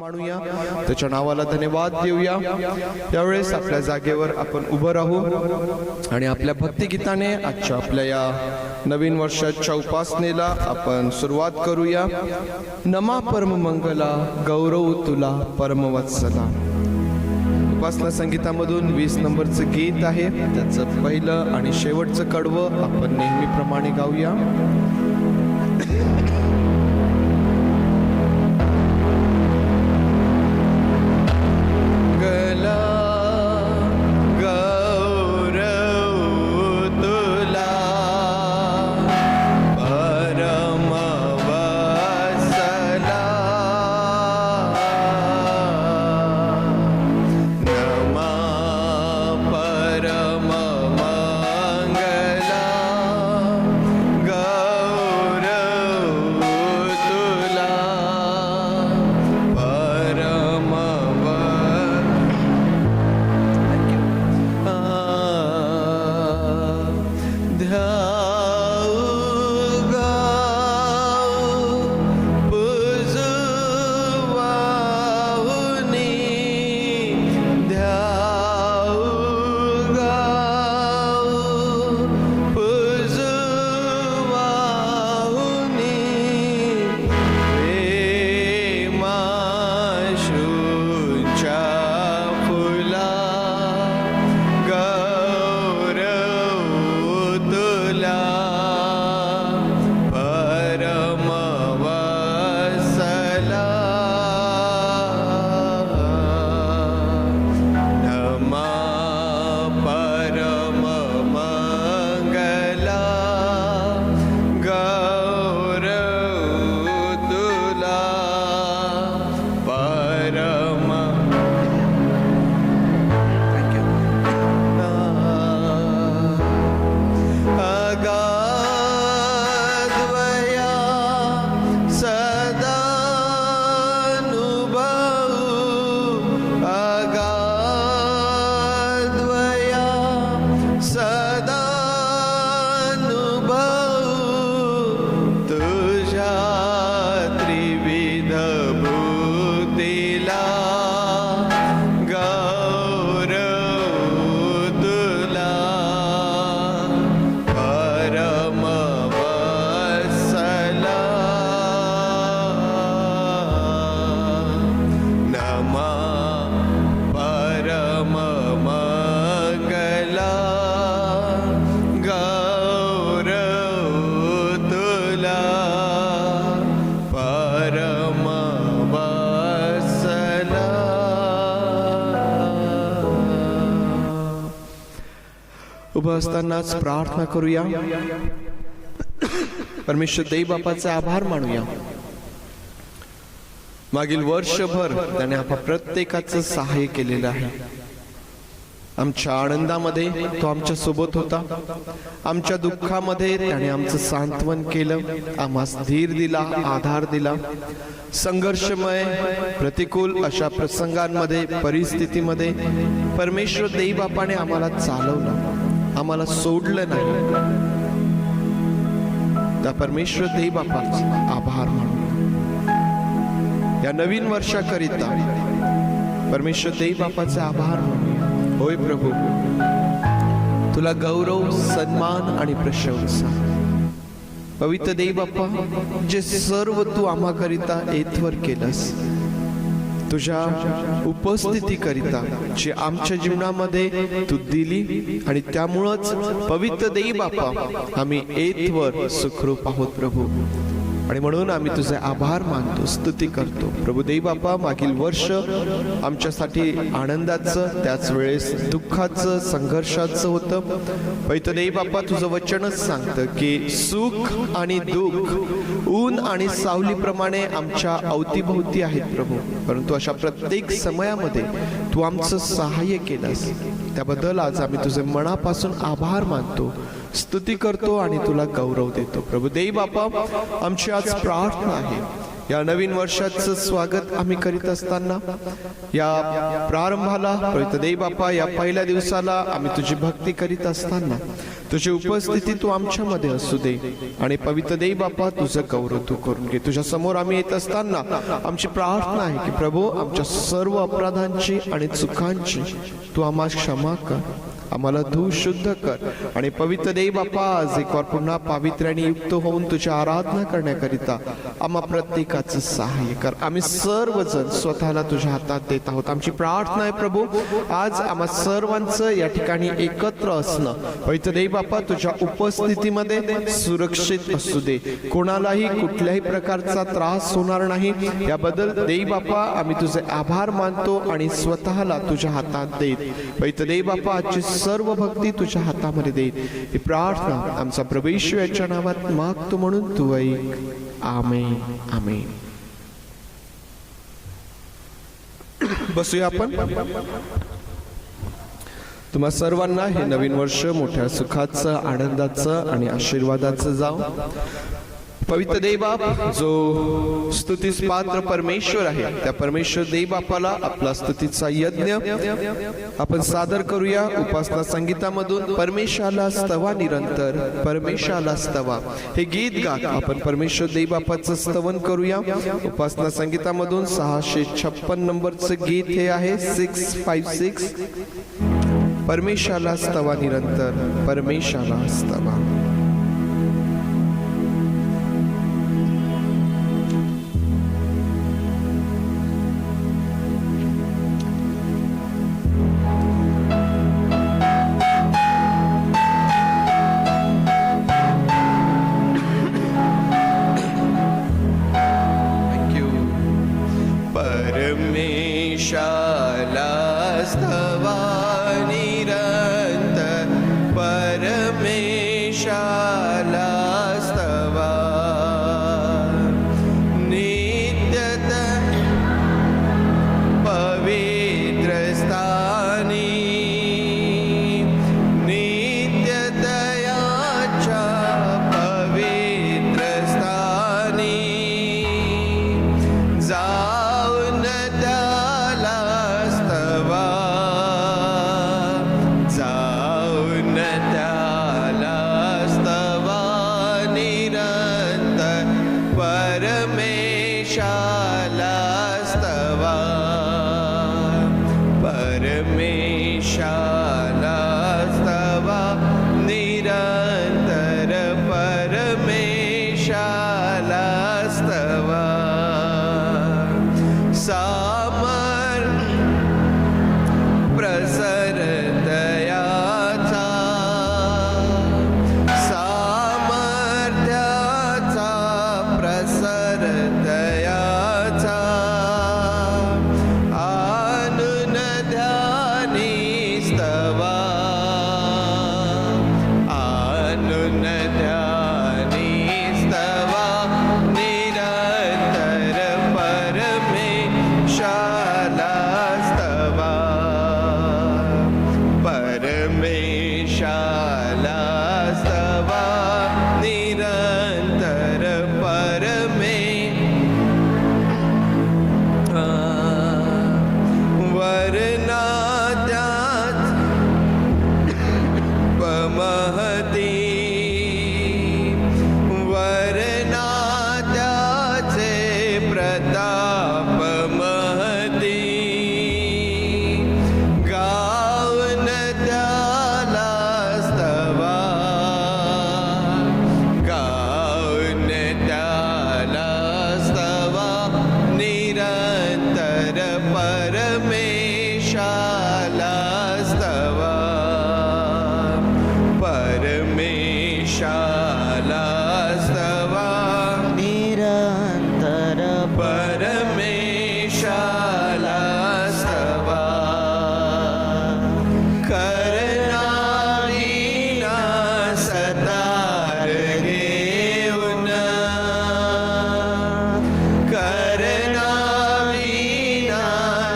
मानूया, त्याच्या नावाला धन्यवाद देऊया। यावेळेस आपल्या जागेवर आपण उभं राहू आणि आपल्या भक्तिगीताने आजच्या आपल्या या नवीन वर्षाच्या उपासनेला आपण सुरुवात करूया। नमा परम मंगला गौरव तुला परमवत्सला। उपासना संगीतामधून 20 नंबरचं गीत आहे, त्याचं पहिलं आणि शेवटचं कडवं आपण नेहमीप्रमाणे गाऊया। उभं असतानाच प्रार्थना करूया। परमेश्वर देव बापाचे आभार मानूया। मागील वर्षभर त्याने आपल्या प्रत्येकाचं सहाय्य केलेलं आहे। आमच्या आनंदामध्ये तो आमच्या सोबत होता, आमच्या दुःखामध्ये त्याने आमचं सांत्वन केलं, आम्हास धीर दिला, आधार दिला। संघर्षमय प्रतिकूल अशा प्रसंगांमध्ये परिस्थितीमध्ये परमेश्वर देव बापाने आम्हाला चालवलं, आम्हाला सोडलं नाही। त्या परमेश्वर देव बापाचा आभार मानू। या नवीन वर्षाकरिता परमेश्वर देव बापाचे आभार मानूया। होय प्रभू, तुला गौरव, सन्मान आणि प्रशंसा। पवित्र देव बाप्पा, जे सर्व तू आम्हाकरिता एथवर केलंस, तुझ्या उपस्थितीकरिता जे आमच्या जीवनामध्ये तू दिली, आणि त्यामुळेच पवित्र देव बाप्पा आम्ही एथवर सुखरूप आहोत प्रभू। आणि म्हणून आम्ही तुझे आभार मानतो, स्तुती करतो प्रभू देव बाप्पा। मागील वर्ष आमच्यासाठी आनंदाचं, त्याच वेळेस दुःखाचं, संघर्षाचं होतं। पवित्र देव बाप्पा, तुझं वचनच सांगतं की सुख आणि दुःख ऊन आणि सावलीप्रमाणे आमच्या अवतीभोवती आहेत प्रभू, परंतु अशा प्रत्येक समयामध्ये तू आमचं सहाय्य केलंस, त्याबद्दल आज आम्ही तुझे मनापासून आभार मानतो, स्तुती करतो आणि तुला गौरव देतो प्रभू देव बाप्पा। आमची आज प्रार्थना आहे, या नवीन वर्षाचं स्वागत आम्ही करीत असताना, या प्रारंभाला पवित्र देव बाप्पा, या पहिल्या दिवसाला आम्ही तुझी भक्ती करीत असताना तुझी उपस्थिती तू आमच्यामध्ये असू दे आणि पवित्र देव बापा तुझं गौरव तू करून घे. तुझ्या समोर आम्ही येत असताना आमची प्रार्थना आहे की प्रभू आमच्या सर्व अपराधांची आणि चुकांची तू आम्हाला क्षमा कर, आम्हाला धू शुद्ध कर आणि पवित्र देव बापा आज एक वार पुन्हा पावित्र्याने युक्त होऊन तुझी आराधना करण्याकरिता आम्हा प्रत्येकाचं सहाय्य कर. आम्ही सर्वजण स्वतःला तुझ्या हातात देत आहोत. आमची प्रार्थना आहे प्रभू आज आम्हा सर्वांचं या ठिकाणी एकत्र असणं पवित्र देव बापा तुझ्या उपस्थितीमध्ये सुरक्षित असू दे, कोणालाही कुठल्याही प्रकारचा त्रास होणार नाही याबद्दल देव बापा आम्ही तुझे आभार मानतो आणि स्वतःला तुझ्या हातात देत पवित्र देव बापा आजची सर्व भक्ती तुझ्या हातामध्ये देत ही प्रार्थना आमचा प्रभू येशू याच्या नावात मागतो म्हणून तू ऐक. आमेन आमेन. बसूया आपण. तुम्हा सर्वांना हे नवीन वर्ष मोठ्या सुखाचं, आनंदाचं आणि आशीर्वादाचं जाओ. पवित्र देव बाप जो स्तुतीस पात्र परमेश्वर आहे त्या परमेश्वर देव बापाला आपला स्तुतीचा यज्ञ आपण सादर करूया. उपासना संगीतामधून परमेश्वराला स्तवा निरंतर, परमेश्वराला स्तवा हे गीत गात आपण परमेश्वर देव बापाचं स्तवन करूया. उपासना संगीतामधून 656 नंबरचं गीत हे आहे 656. परमेश्वराला स्तवा निरंतर, परमेश्वराला स्तवा.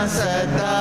सदा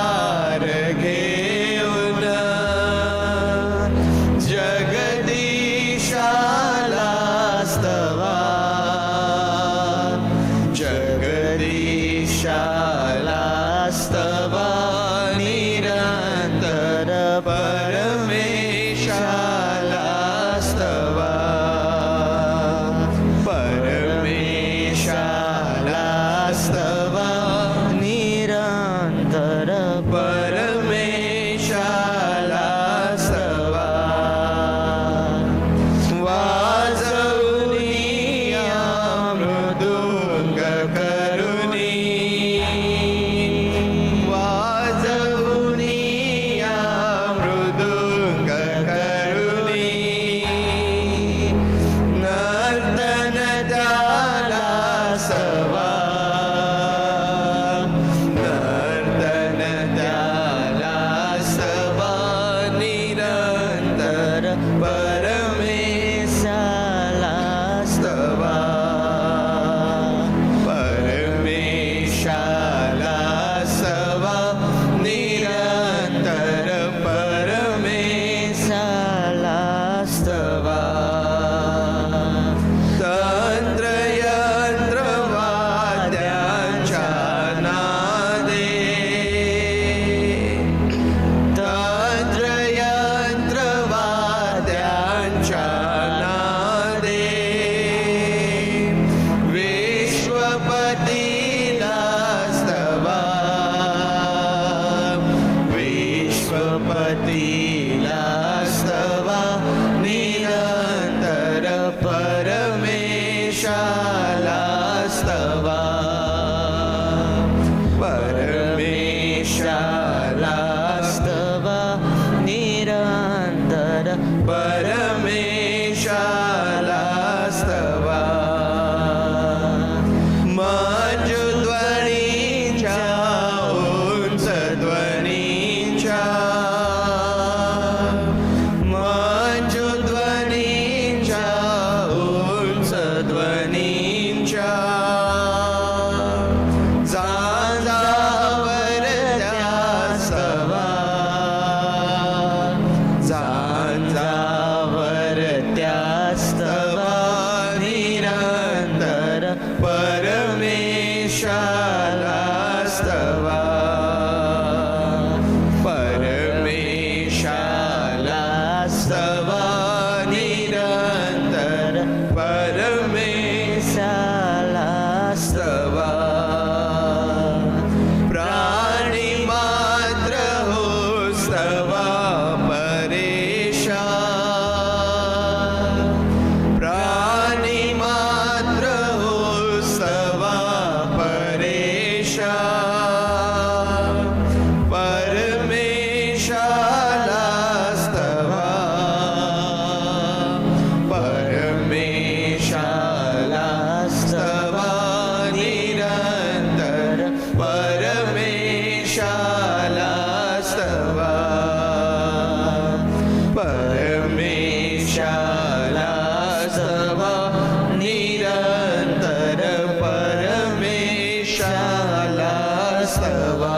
वास्तवा.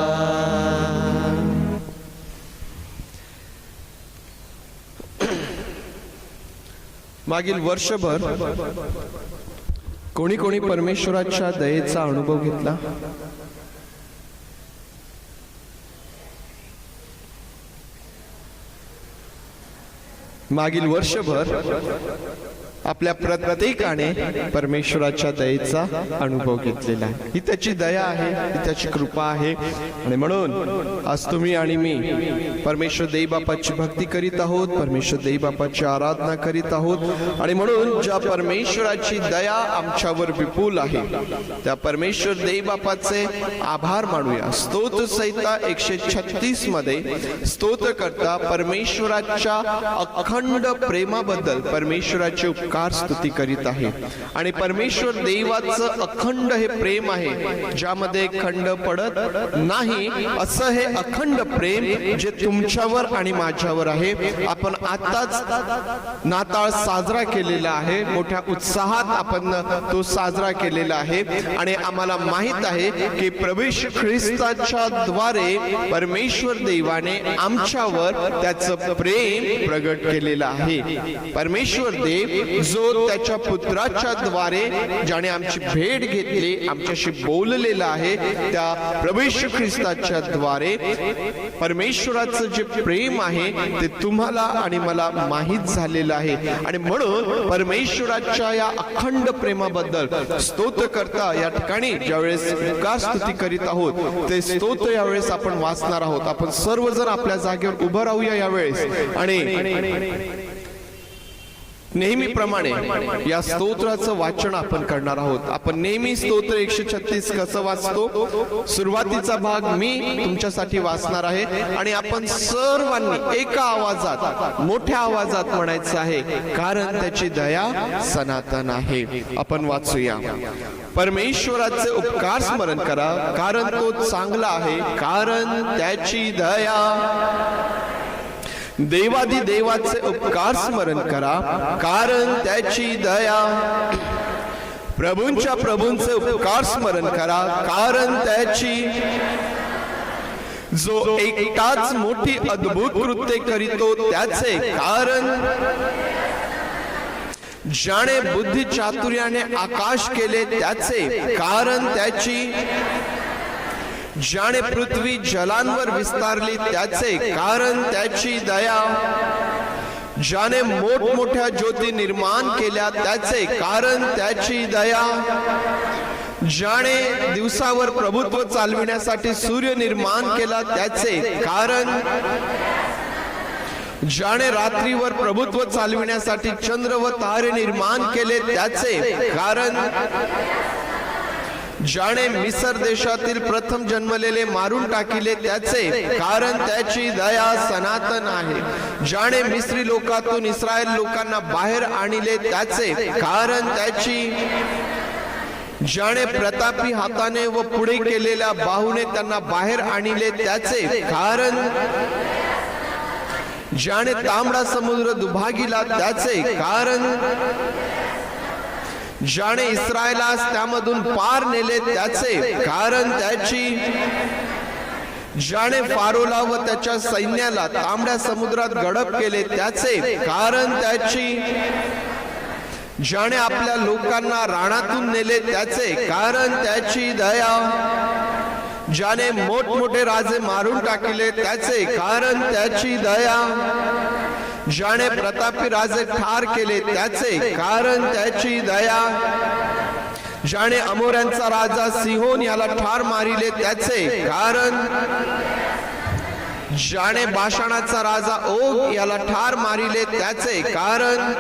मागील वर्षभर कोणी कोणी परमेश्वराच्या दयेचा अनुभव घेतला? मागील वर्षभर आपल्या प्रत्येकाने परमेश्वराच्या दयेचा अनुभव घेतलेला आहे. ही त्याची दया आहे, ही त्याची कृपा आहे. आणि म्हणून आज तुम्ही आणि मी परमेश्वर देई बापाची भक्ती करीत आहोत, परमेश्वर देई बापाची आराधना करीत आहोत. आणि म्हणून ज्या परमेश्वराची दया आमच्यावर विपुल आहे त्या परमेश्वर देई बापाचे आभार मानूया. स्तोत्र संहिता 136 मध्ये स्तोत्र करता परमेश्वराच्या अखंड प्रेमाबद्दल परमेश्वराचे उपकार स्तुती करीत आहे. आणि परमेश्वर देवाचं अखंड हे प्रेम आहे, ज्यामध्ये खंड पडत नाही असं हे अखंड प्रेम जे तुमच्यावर आणि माझ्यावर आहे. आपण आताच नाताळ साजरा केलेला आहे, मोठ्या उत्साहात आपण तो साजरा केलेला आहे. आणि आम्हाला माहित आहे की प्रभू येशू ख्रिस्ताच्या द्वारे परमेश्वर देवाने आमच्यावर त्याचं प्रेम प्रगट केलेलं आहे. परमेश्वर देव जो त्याच्या पुत्राच्या द्वारे ज्याने आमची भेट घेतली, आमच्याशी बोललेला आहे, त्या प्रभू येशू ख्रिस्ताच्या द्वारे परमेश्वराचं जे प्रेम आहे ते तुम्हाला आणि मला माहित झालेलं आहे. आणि म्हणून परमेश्वराच्या या अखंड प्रेमाबद्दल स्तोत्र करता या ठिकाणी ज्यावेळेस उपकार स्तुती करीत आहोत ते स्तोत्र यावेळेस आपण वाचणार आहोत. आपण सर्वजण आपल्या जागेवर उभं राहूया यावेळेस. आणि नेहमीप्रमाणे या स्तोत्राचं वाचन आपण करणार आहोत. आपण नेहमी स्तोत्र 136 कसं वाचतो, सुरुवातीचा भाग मी तुमच्यासाठी वाचणार आहे आणि आपण सर्वांनी एका आवाजात, मोठ्या आवाजात म्हणायचं आहे, कारण त्याची दया सनातन आहे. आपण वाचूया. परमेश्वराचे उपकार स्मरण करा, कारण तो चांगला आहे, कारण त्याची दया. देवादी देवाचे उपकार स्मरण करा, कारण त्याची दया. प्रभूंच्या प्रभूंचे उपकार स्मरण करा, कारण त्याची. जो एकटाच मोठी अद्भुत कृत्ये करीतो त्याचे, कारण. ज्याने बुद्धी चातुर्याने आकाश केले त्याचे, कारण त्याची. ज्याने पृथ्वी जलांवर विस्तारली त्याचे, कारण त्याची दया. ज्याने मोठमोठ्या ज्योती निर्माण केल्या त्याचे, कारण त्याची दया. ज्याने दिवसावर प्रभुत्व चालविण्यासाठी सूर्य निर्माण केला त्याचे, कारण. ज्याने रात्रीवर प्रभुत्व चालविण्यासाठी चंद्र व तारे निर्माण केले त्याचे, कारण. ज्याने मिसर देशातील प्रथम जन्मलेले मारून टाकिले त्याचे, कारण त्याची दया सनातन आहे. ज्याने मिस्री लोकातून इस्रायल लोकांना बाहेर आणले त्याचे, कारण त्याची. ज्याने प्रतापी हाताने व पुढे केलेल्या बाहुने त्यांना बाहेर आणले त्याचे, कारण. ज्याने तांबडा समुद्र दुभागिला त्याचे, कारण. ज्याने इस्रायलास त्यामधून पार नेले त्याचे, कारण त्याची. ज्याने फारोला व त्याच्या सैन्याला तांबड्या समुद्रात गडप केले त्याचे, कारण त्याची. ज्याने आपल्या लोकांना रानातून नेले त्याचे, कारण त्याची दया. ज्याने मोठमोठे राजे मारून टाकले त्याचे, कारण त्याची दया. ज्याने प्रतापी राजे ठार केले त्याचे, कारण त्याची दया. ज्याने अमोऱ्यांचा राजा सिहोन याला ठार मारिले त्याचे, कारण. ज्याने बाशाणाचा राजा ओग याला ठार मारिले त्याचे, कारण.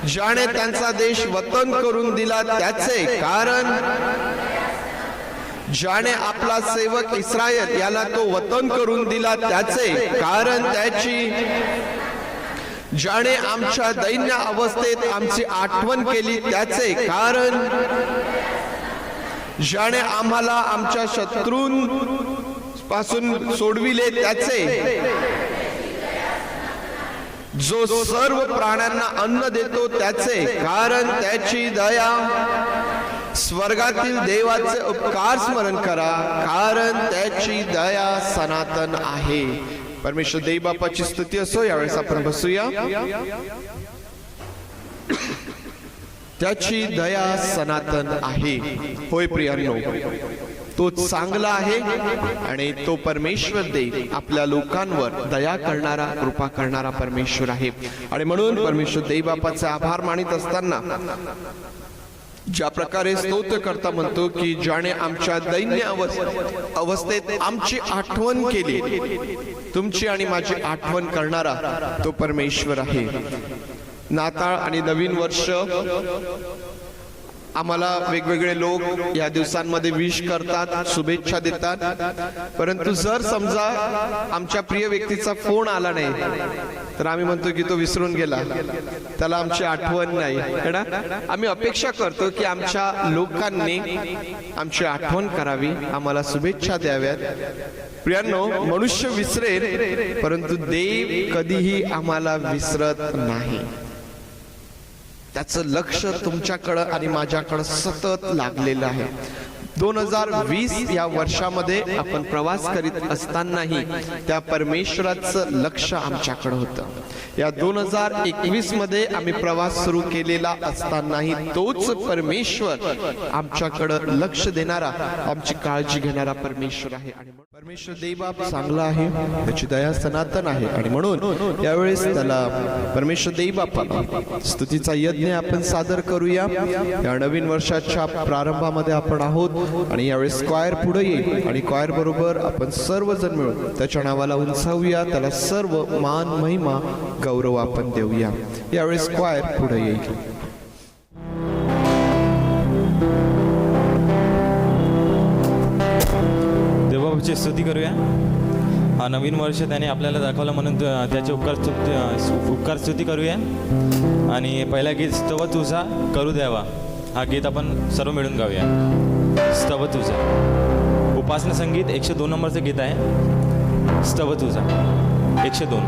ज्याने त्यांचा देश वतन करून दिला त्याचे, कारण. ज्याने आपला सेवक इस्रायल याला तो वतन करून दिला त्याचे, कारण त्याची. ज्याने आमच्या दैन्य अवस्थेत आमची आठवण केली त्याचे, कारण. ज्याने आम्हाला आमच्या शत्रूंपासून सोडविले त्याचे. जो सर्व प्राण्यांना अन्न देतो त्याचे, कारण त्याची दया. स्वर्गातील देवाचे उपकार स्मरण करा, कारण त्याची दया सनातन आहे. परमेश्वर देव बापाची स्तुती असो. यावेळेस आपण बसूया. त्याची दया सनातन आहे. होय प्रियांनो, तो चांगला आहे आणि तो परमेश्वर देव आपल्या लोकांवर दया करणारा, कृपा करणारा परमेश्वर आहे. आणि म्हणून परमेश्वर देव बापाचे आभार मानित असताना ज्या प्रकारे स्तोत्र करता म्हणतो की ज्याने आमच्या दैन्य अवस्थेत आमची आठवण केली, तुमची आणि माझी आठवण करणारा तो परमेश्वर आहे. नाताळ आणि नवीन वर्ष आम्हाला वेगवेगळे लोक या दिवसांमध्ये विश करतात, शुभेच्छा देतात. परंतु जर समजा आमच्या प्रिय व्यक्तीचा फोन आला नाही तर आम्ही म्हणतो की तो विसरून गेला, त्याला आमची आठवण नाही. है ना? आम्ही अपेक्षा करतो की आमच्या लोकांनी आमची आठवण करावी, आम्हाला शुभेच्छा द्याव्यात. प्रियांनो, मनुष्य विसरेल परंतु देव कधीही आम्हाला विसरत नाही. त्याचं लक्ष तुमच्याकडं आणि माझ्याकडं सतत लागलेलं आहे. 2020 या वर्षामध्ये आपण प्रवास करीत असतानाही त्या परमेश्वराचं लक्ष आमच्याकडे होतं. या 2021 मध्ये आम्ही प्रवास सुरू केलेला असतानाही तोच परमेश्वर आमच्याकडे लक्ष देणारा, आमची काळजी घेणारा परमेश्वर आहे. आणि परमेश्वर देवबाप चांगला आहे, त्याची दया सनातन आहे. आणि म्हणून यावेळेस त्याला परमेश्वर देवबापाला स्तुतीचा यज्ञ आपण सादर करूया. या नवीन वर्षाच्या प्रारंभामध्ये आपण आहोत आणि यावेळेस स्क्वायर पुढे येईल आणि क्वायर बरोबर आपण सर्वजण मिळून त्याच्या नावाला उंचावूया, त्याला सर्व मान, महिमा, गौरव आपण देऊया. यावेळेस स्क्वायर पुढे येईल. देवाची स्तुती करूया. हा नवीन वर्ष त्याने आपल्याला दाखवलं म्हणून त्याचे उपकार स्तुती करूया. आणि पहिला गीत स्तव तुझा करू द्यावा, हा गीत आपण सर्व मिळून गाऊया. स्तव तुझा, उपासना संगीत 102 नंबरचं गीत आहे. स्तव तुझा 102.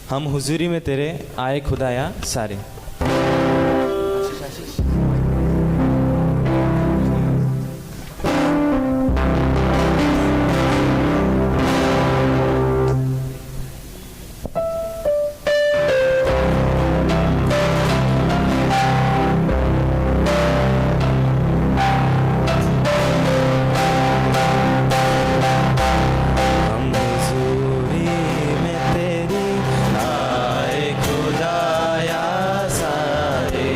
हम हुजूरी में तेरे आए खुदाया सारे। हम हुजूरी में तेरी आए खुदाया सारे।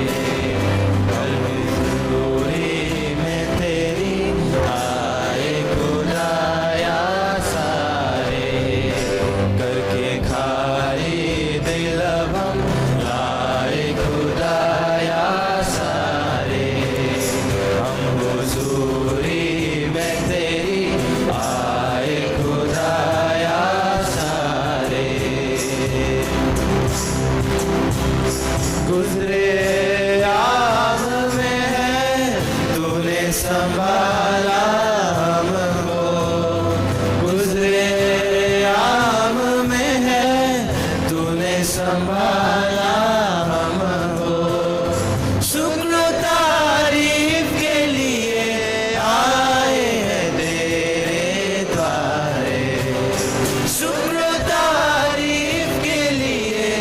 हम हुजूरी में तेरी आए खुदाया सारे। करके खाली दिल हम लाए खुदाया सारे। हम हुजूरी में तेरी आए खुदाया सारे। गुजरे आम में है तूने संभाला हमको। गुजरे आम में है तूने संभाला हमको। शुक्र तारीफ के लिए आए हैं तेरे द्वारे। शुक्र तारीफ के लिए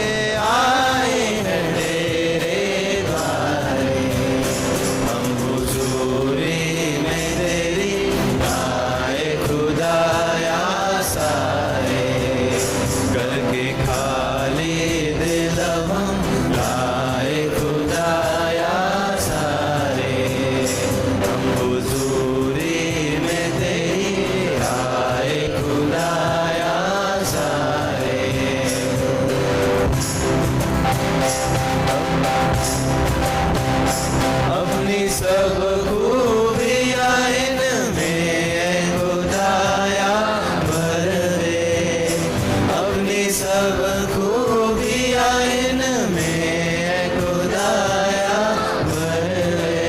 आए हैं तेरे द्वारे। हम हुजूरी में तेरी आए खुदाया सारे। करके खाली दिल हम लाए खुदाया सारे। हम हुजूरी में तेरी आए खुदाया सारे। अपनी सब खूबियाँ इनमें खुदाया भर दे। अपनी सब खूबियाँ इनमें खुदाया भर दे।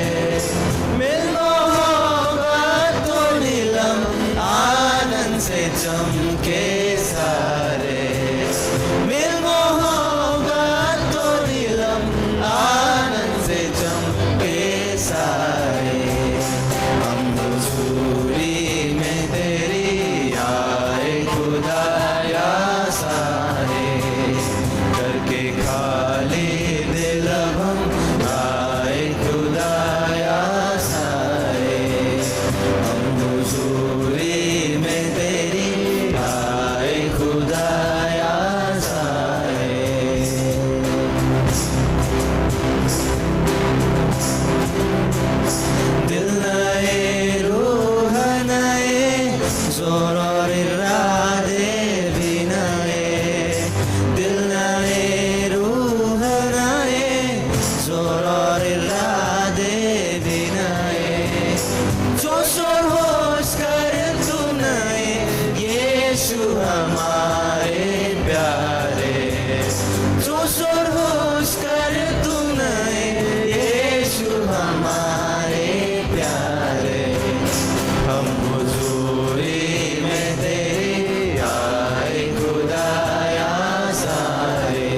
मिल मोहब्बत तो नीलम आनंद से चमके सारे। मिल मोहब्बत तो नीलम आनंद से चमके सारे। हम हुजूरी में तेरी आए खुदाया सारे। करके खाली दिल हम आए खुदाया सारे। हम हुजूरी में तेरी आए खुदाया सारे। दिल नए रूह नए जोर और इरादे भी नए। दिल नए रूह नए जोर और इरादे भी नए। जोश और होश कर तू नए यीशु हमारे प्यारे। जोश और होश कर तू नए यीशु हमारे प्यारे। हम हुजूरी में तेरी आए खुदाया सारे।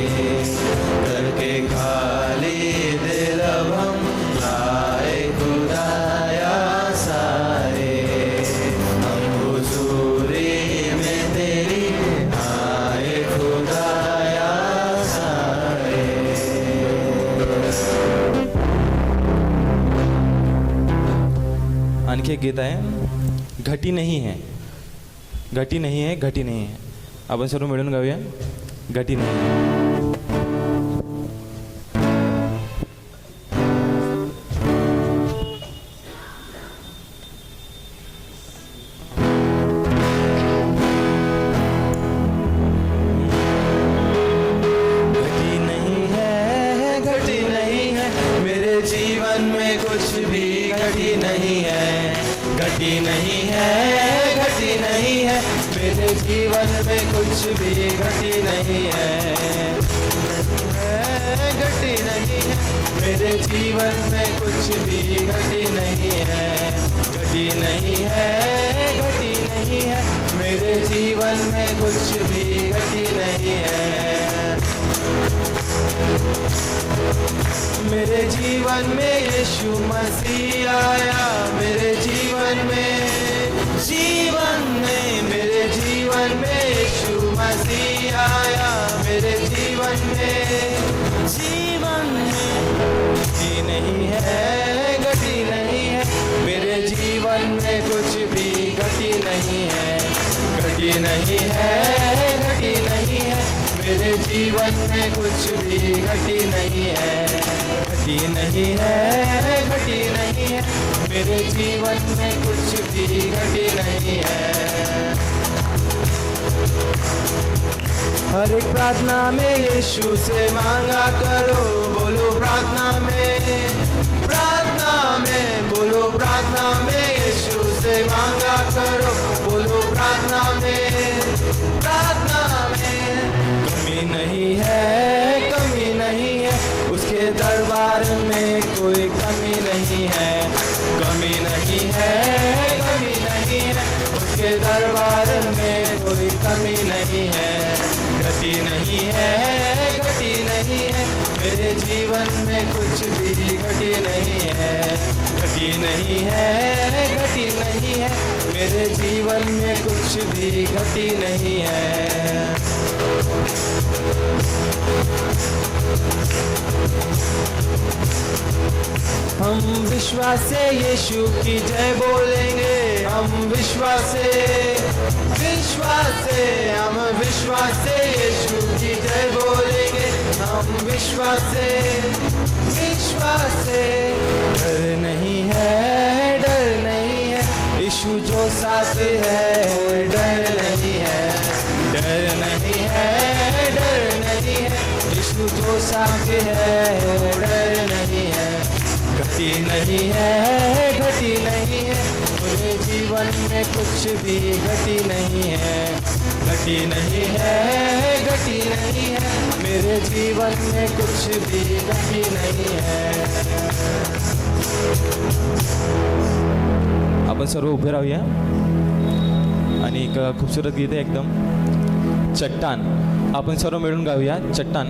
करके खाली दिल हम लाए खुदाया सारे। हम हुजूरी में तेरी आए खुदाया सारे। आणखी एक गीत आहे, घटी नाही है। घटी नाही है, घटी नाही है. आपण सर्व मिळून गाऊया, घटी नाही है. जीवन में कुछ भी घटी नहीं है, घटी नहीं है, घटी नहीं है। मेरे जीवन में कुछ भी घटी नहीं है, घटी नहीं है। मेरे जीवन में कुछ भी घटी नहीं है, घटी नहीं है, घटी नहीं। नहीं है, मेरे जीवन में कुछ भी घटी नहीं है। मेरे जीवन में यीशु मसीह आया, मेरे जीवन में मेरे जीवन में यीशु मसीह आया, मेरे जीवन में घटी नहीं है, घटी नहीं है, मेरे जीवन में कुछ भी घटी नहीं है, घटी नहीं है, घटी नहीं है, मेरे जीवन में कुछ भी घटी नहीं है, घटी नहीं है, घटी नहीं है, मेरे जीवन में कुछ भी घटी नहीं है। हर एक प्रार्थना में यीशु से मांगा करो, बोलो प्रार्थना में बोलो प्रार्थना में यीशु से मांगा करो, बोलो प्रार्थना में कमी नहीं है, कमी नहीं है, उसके दरबार में कोई कमी नहीं है, कमी नहीं है, कमी नहीं है, उसके दरबार में कोई कमी नहीं है, घटी नहीं है, घटी नहीं है, मेरे जीवन में कुछ भी घटी नहीं है, घटी नहीं है, घटी नहीं है, मेरे जीवन में कुछ भी घटी नहीं है। हम विश्वास से यीशु की जय बोलेंगे, हम विश्वास से यीशु की जय बोलेंगे, हम विश्वास से डर नहीं है, डर नहीं है, यीशु जो साथ है, डर नहीं है, डर नहीं है, डर नहीं है, यीशु जो साथ है, डर नहीं है, घटी नहीं है, घटी नहीं है, मेरे जीवन में कुछ भी घटी नहीं है, घटी नहीं है, घटी नहीं है, मेरे जीवन में कुछ भी घटी नहीं है। आपण सर्व उभे राहूया आणि एक खूपसूरत गीत आहे एकदम, चट्टान. आपण सर्व मिळून गाऊया चट्टान.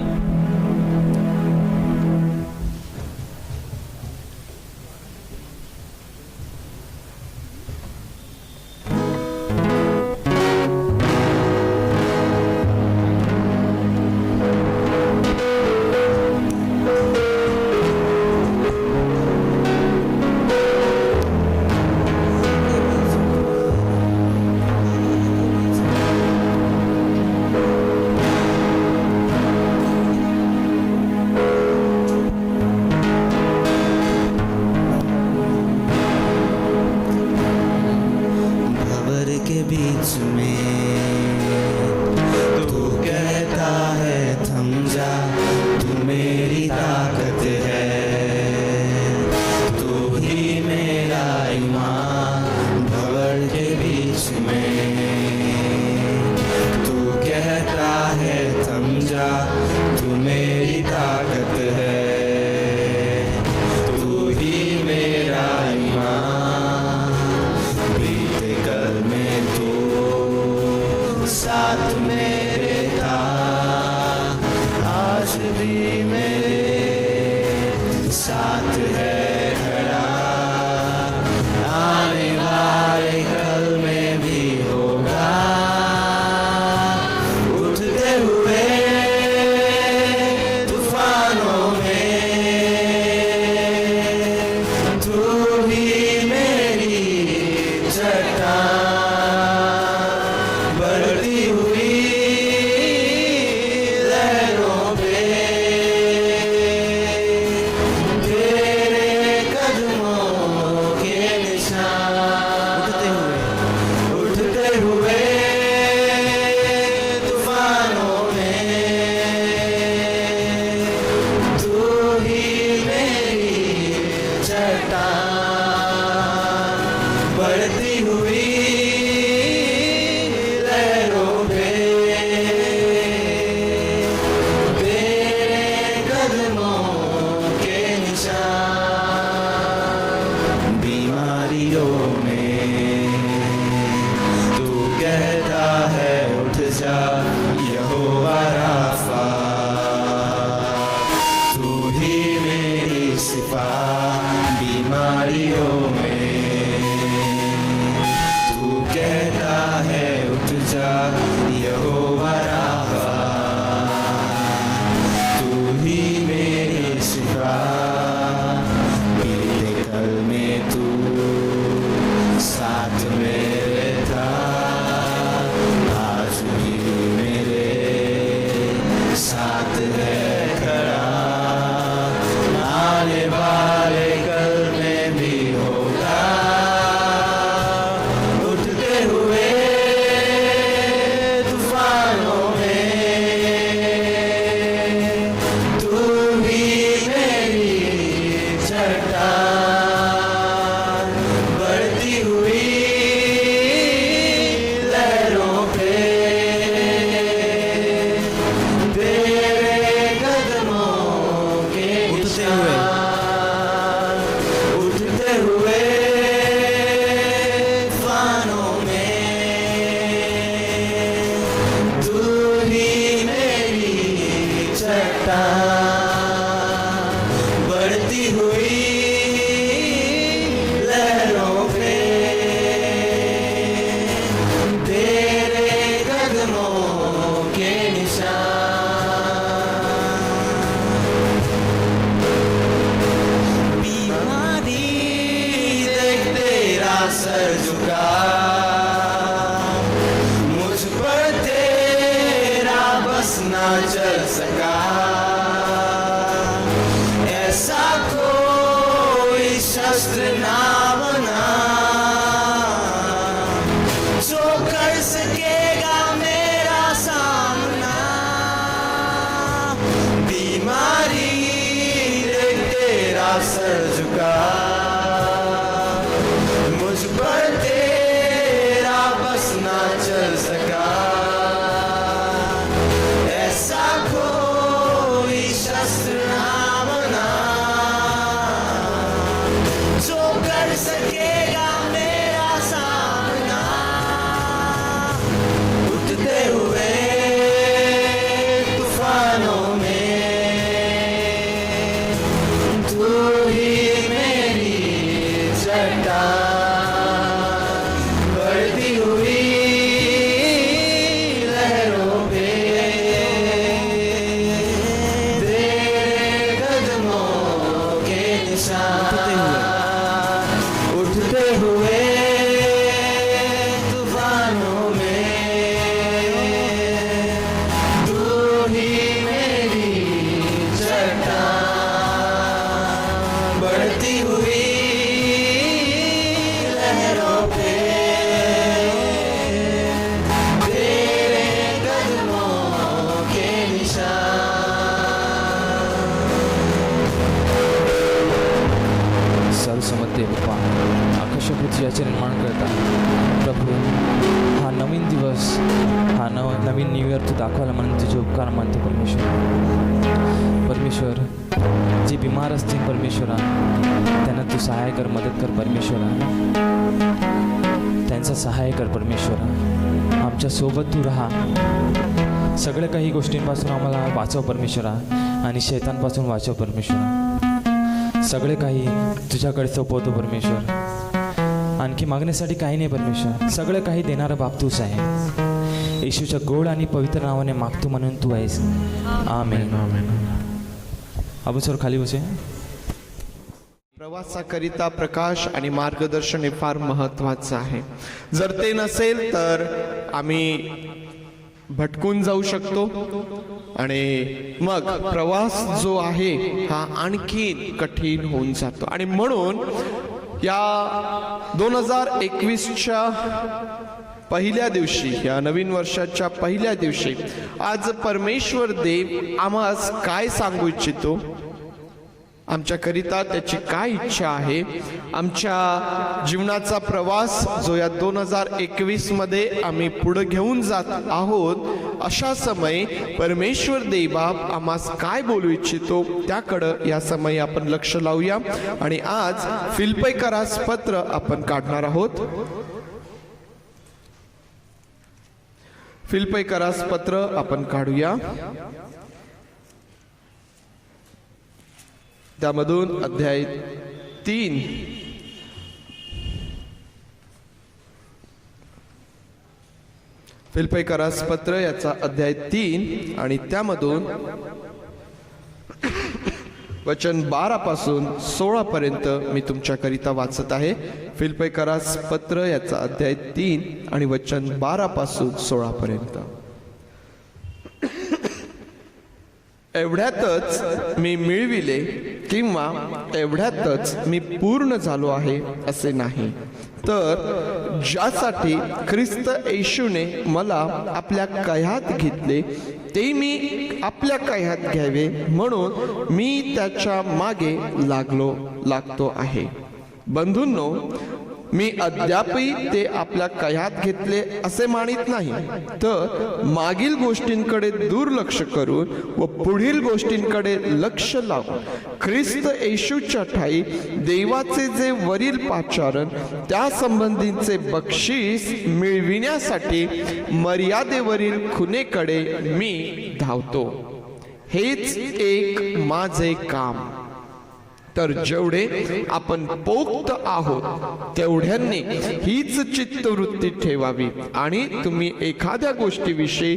तेरे ना चल सका, ऐसा कोई शस्त्र ना बना जो कर सकेगा मेरा सामना। बीमारी देख तेरा सर झुका, मुझ पर तेरा बस ना चल सका, ऐसा कोई शस्त्र ना बना जो कर सकेगा मेरा सामना। उठते हुए तूफानों में तू ही मेरी चट्टान, बढ़ती हुई लहरों पे तेरे कदमों के निशान। उठते हुए तूफानों में तू ही मेरी चट्टान, बढ़ती हुई लहरों पे तेरे कदमों के निशान। सर्वसमर्थ बाप्पा, आकाश पृथ्वीचे निर्माण करता प्रभू, हा नवीन दिवस, हा नवीन न्यू इयर तू दाखवायला म्हणून तुझे उपकार मानतो परमेश्वर, जे बिमार असतील परमेश्वरा त्यांना तू सहाय्य कर, मदत कर परमेश्वरा, त्यांचा सहाय्य कर परमेश्वरा, आमच्या सोबत तू राहा, सगळ्या काही गोष्टींपासून आम्हाला वाचव परमेश्वरा आणि शैतानपासून वाचव परमेश्वरा, सगळे काही तुझ्याकडे सोपवतो परमेश्वर, आणखी मागण्यासाठी काही नाही परमेश्वर, सगळं काही देणारा बाप तूच आहे, येशूच्या गोड आणि पवित्र नावाने मागतो म्हणून तू आहेस. आमेन. आपण सर खाली बसे. प्रवासाकरिता प्रकाश आणि मार्गदर्शन हे फार महत्वाचं आहे. जर ते नसेल तर आम्ही भटकून जाऊ शकतो आणि मग प्रवास जो आहे हा आणखी कठीण होऊन जातो. आणि म्हणून या 2021च्या पहिल्या दिवशी, या नवीन वर्षाच्या पहिल्या दिवशी आज परमेश्वर देव आम्हास काय सांगू इच्छितो, आमच्याकरिता त्याची काय इच्छा आहे, आमच्या जीवनाचा प्रवास जो या 2021 मध्ये आम्ही पुढे घेऊन जात आहोत, अशा समय परमेश्वर देवबाप आम्हास काय बोलू इच्छितो त्याकडं या समयी आपण लक्ष लावूया. आणि आज फिलिप्पीकरास पत्र आपण काढणार आहोत. फिलिप्पीकरास पत्र आपण काढूया. त्यामधून अध्याय 3 फिलिप्पीकरास पत्र याचा अध्याय 3 आणि त्यामधून वचन 12 पासून 16 पर्यंत मी तुमच्याकरिता वाचत आहे. फिलिप्पीकरास पत्र याचा अध्याय 3 आणि वचन 12 पासून 16 पर्यंत. एवढ्यातच मी मिळविले किंवा एवढ्यातच मी पूर्ण झालो आहे असे नाही, तर ज्यासाठी ख्रिस्त येशूने मला आपल्या कह्यात घेतले ते मी आपल्या कह्यात घ्यावे म्हणून मी त्याच्या मागे लागतो आहे. बंधूंनो, मी अद्यापही ते आपल्या कह्यात घेतले असे मानित नाही, तर मागील गोष्टींकडे दुर्लक्ष करून व पुढील गोष्टींकडे लक्ष लावून ख्रिस्त येशूच्या ठाई देवाचे जे वरील पाचारण त्या संबंधीचे बक्षीस मिळविण्यासाठी मर्यादेवरील खुणेकडे मी धावतो. हेच एक माझे काम. तर जेवढे आपण पोक्त आहोत तेवढ्यांनी हीच चित्तवृत्ती ठेवावी. आणि तुम्ही एखाद्या गोष्टीविषयी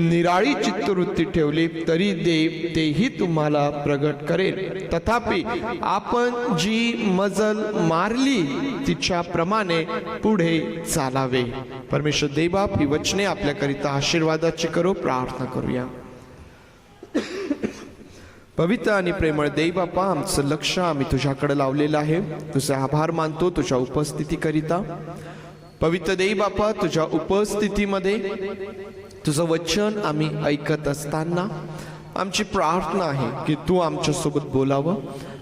निराळी चित्तवृत्ती ठेवली तरी देव तेही तुम्हाला प्रगट करेल. तथापि आपण जी मजल मारली तिच्याप्रमाणे पुढे चालावे. परमेश्वर देवबाप ही वचने आपल्याकरिता आशीर्वादाची करो. प्रार्थना करूया. पवित्र आणि प्रेमळ देव बापा, आमचं लक्ष आम्ही तुझ्याकडे लावलेलं आहे. तुझे आभार मानतो तुझ्या उपस्थितीकरिता. पवित्र देव बापा, तुझ्या उपस्थितीमध्ये तुझं वचन आम्ही ऐकत असताना आमची प्रार्थना आहे की तू आमच्यासोबत बोलावं,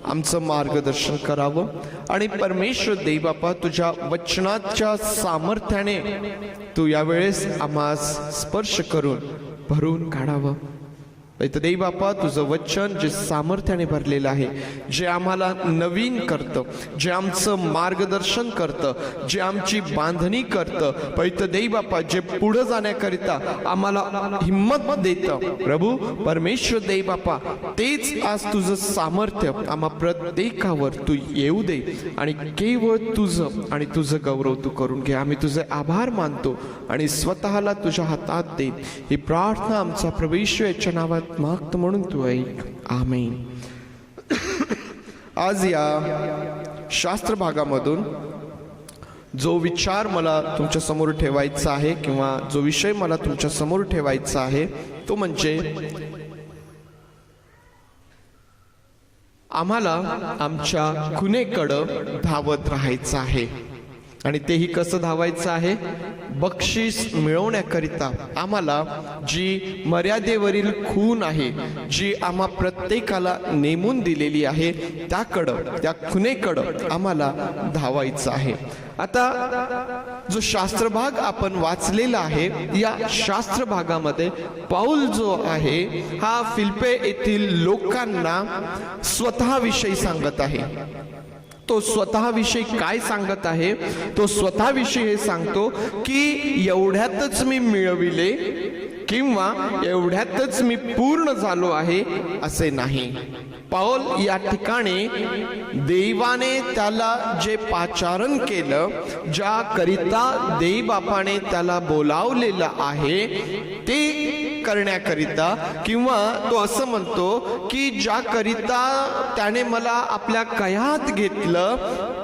आमचं मार्गदर्शन करावं आणि परमेश्वर देव बापा, तुझ्या वचनाच्या सामर्थ्याने तू यावेळेस आम्हास स्पर्श करून भरून काढावं. देव बापा, तुझं वचन जे सामर्थ्याने भरलेलं आहे, जे आम्हाला नवीन करतं, जे आमचं मार्गदर्शन करतं, जे आमची बांधणी करतं, पवित्र देव बापा, जे पुढे जाण्याकरिता आम्हाला हिम्मत देतं, प्रभू परमेश्वर देव बापा, तेच आज तुझं सामर्थ्य आम्हा प्रत्येकावर तू येऊ दे आणि केवळ तुझं आणि तुझं गौरव तू करून घे. आम्ही तुझे आभार मानतो आणि स्वतःला तुझ्या हातात दे. ही प्रार्थना आमचा प्रभू येशूच्या नावात मागतो म्हणून तू ऐक. आमेन. आज या शास्त्र भागामधून जो विचार मला तुमच्या समोर ठेवायचा आहे किंवा जो विषय मला तुमच्या समोर ठेवायचा आहे तो म्हणजे आम्हाला आमच्या खुनेकडं धावत राहायचं आहे. आणि तेही कसं धावायचं आहे? बक्षीस मिळवण्याकरिता आम्हाला जी मर्यादेवरील खून आहे, जी आम्हा प्रत्येकाला नेमून दिलेली आहे, त्याकडं, त्या खुनेकडं आम्हाला धावायचं आहे. आता जो शास्त्रभाग आपण वाचलेला आहे, या शास्त्र भागामध्ये पौल जो आहे हा फिलिप्पे येथील लोकांना स्वतःविषयी सांगत आहे. तो स्वतःविषयी काय सांगत आहे? तो स्वतःविषयी हे सांगतो की एवढ्यातच मी मिळविले किंवा एवढ्यातच मी पूर्ण झालो आहे असे नाही. पौल या ठिकाणी देवाने त्याला जे पाचारण केलं, ज्या करिता देव बापाने त्याला बोलावलेलं आहे ते करण्याकरिता, किंवा तो असं म्हणतो की ज्या करिता त्याने मला आपल्या कयात घेतलं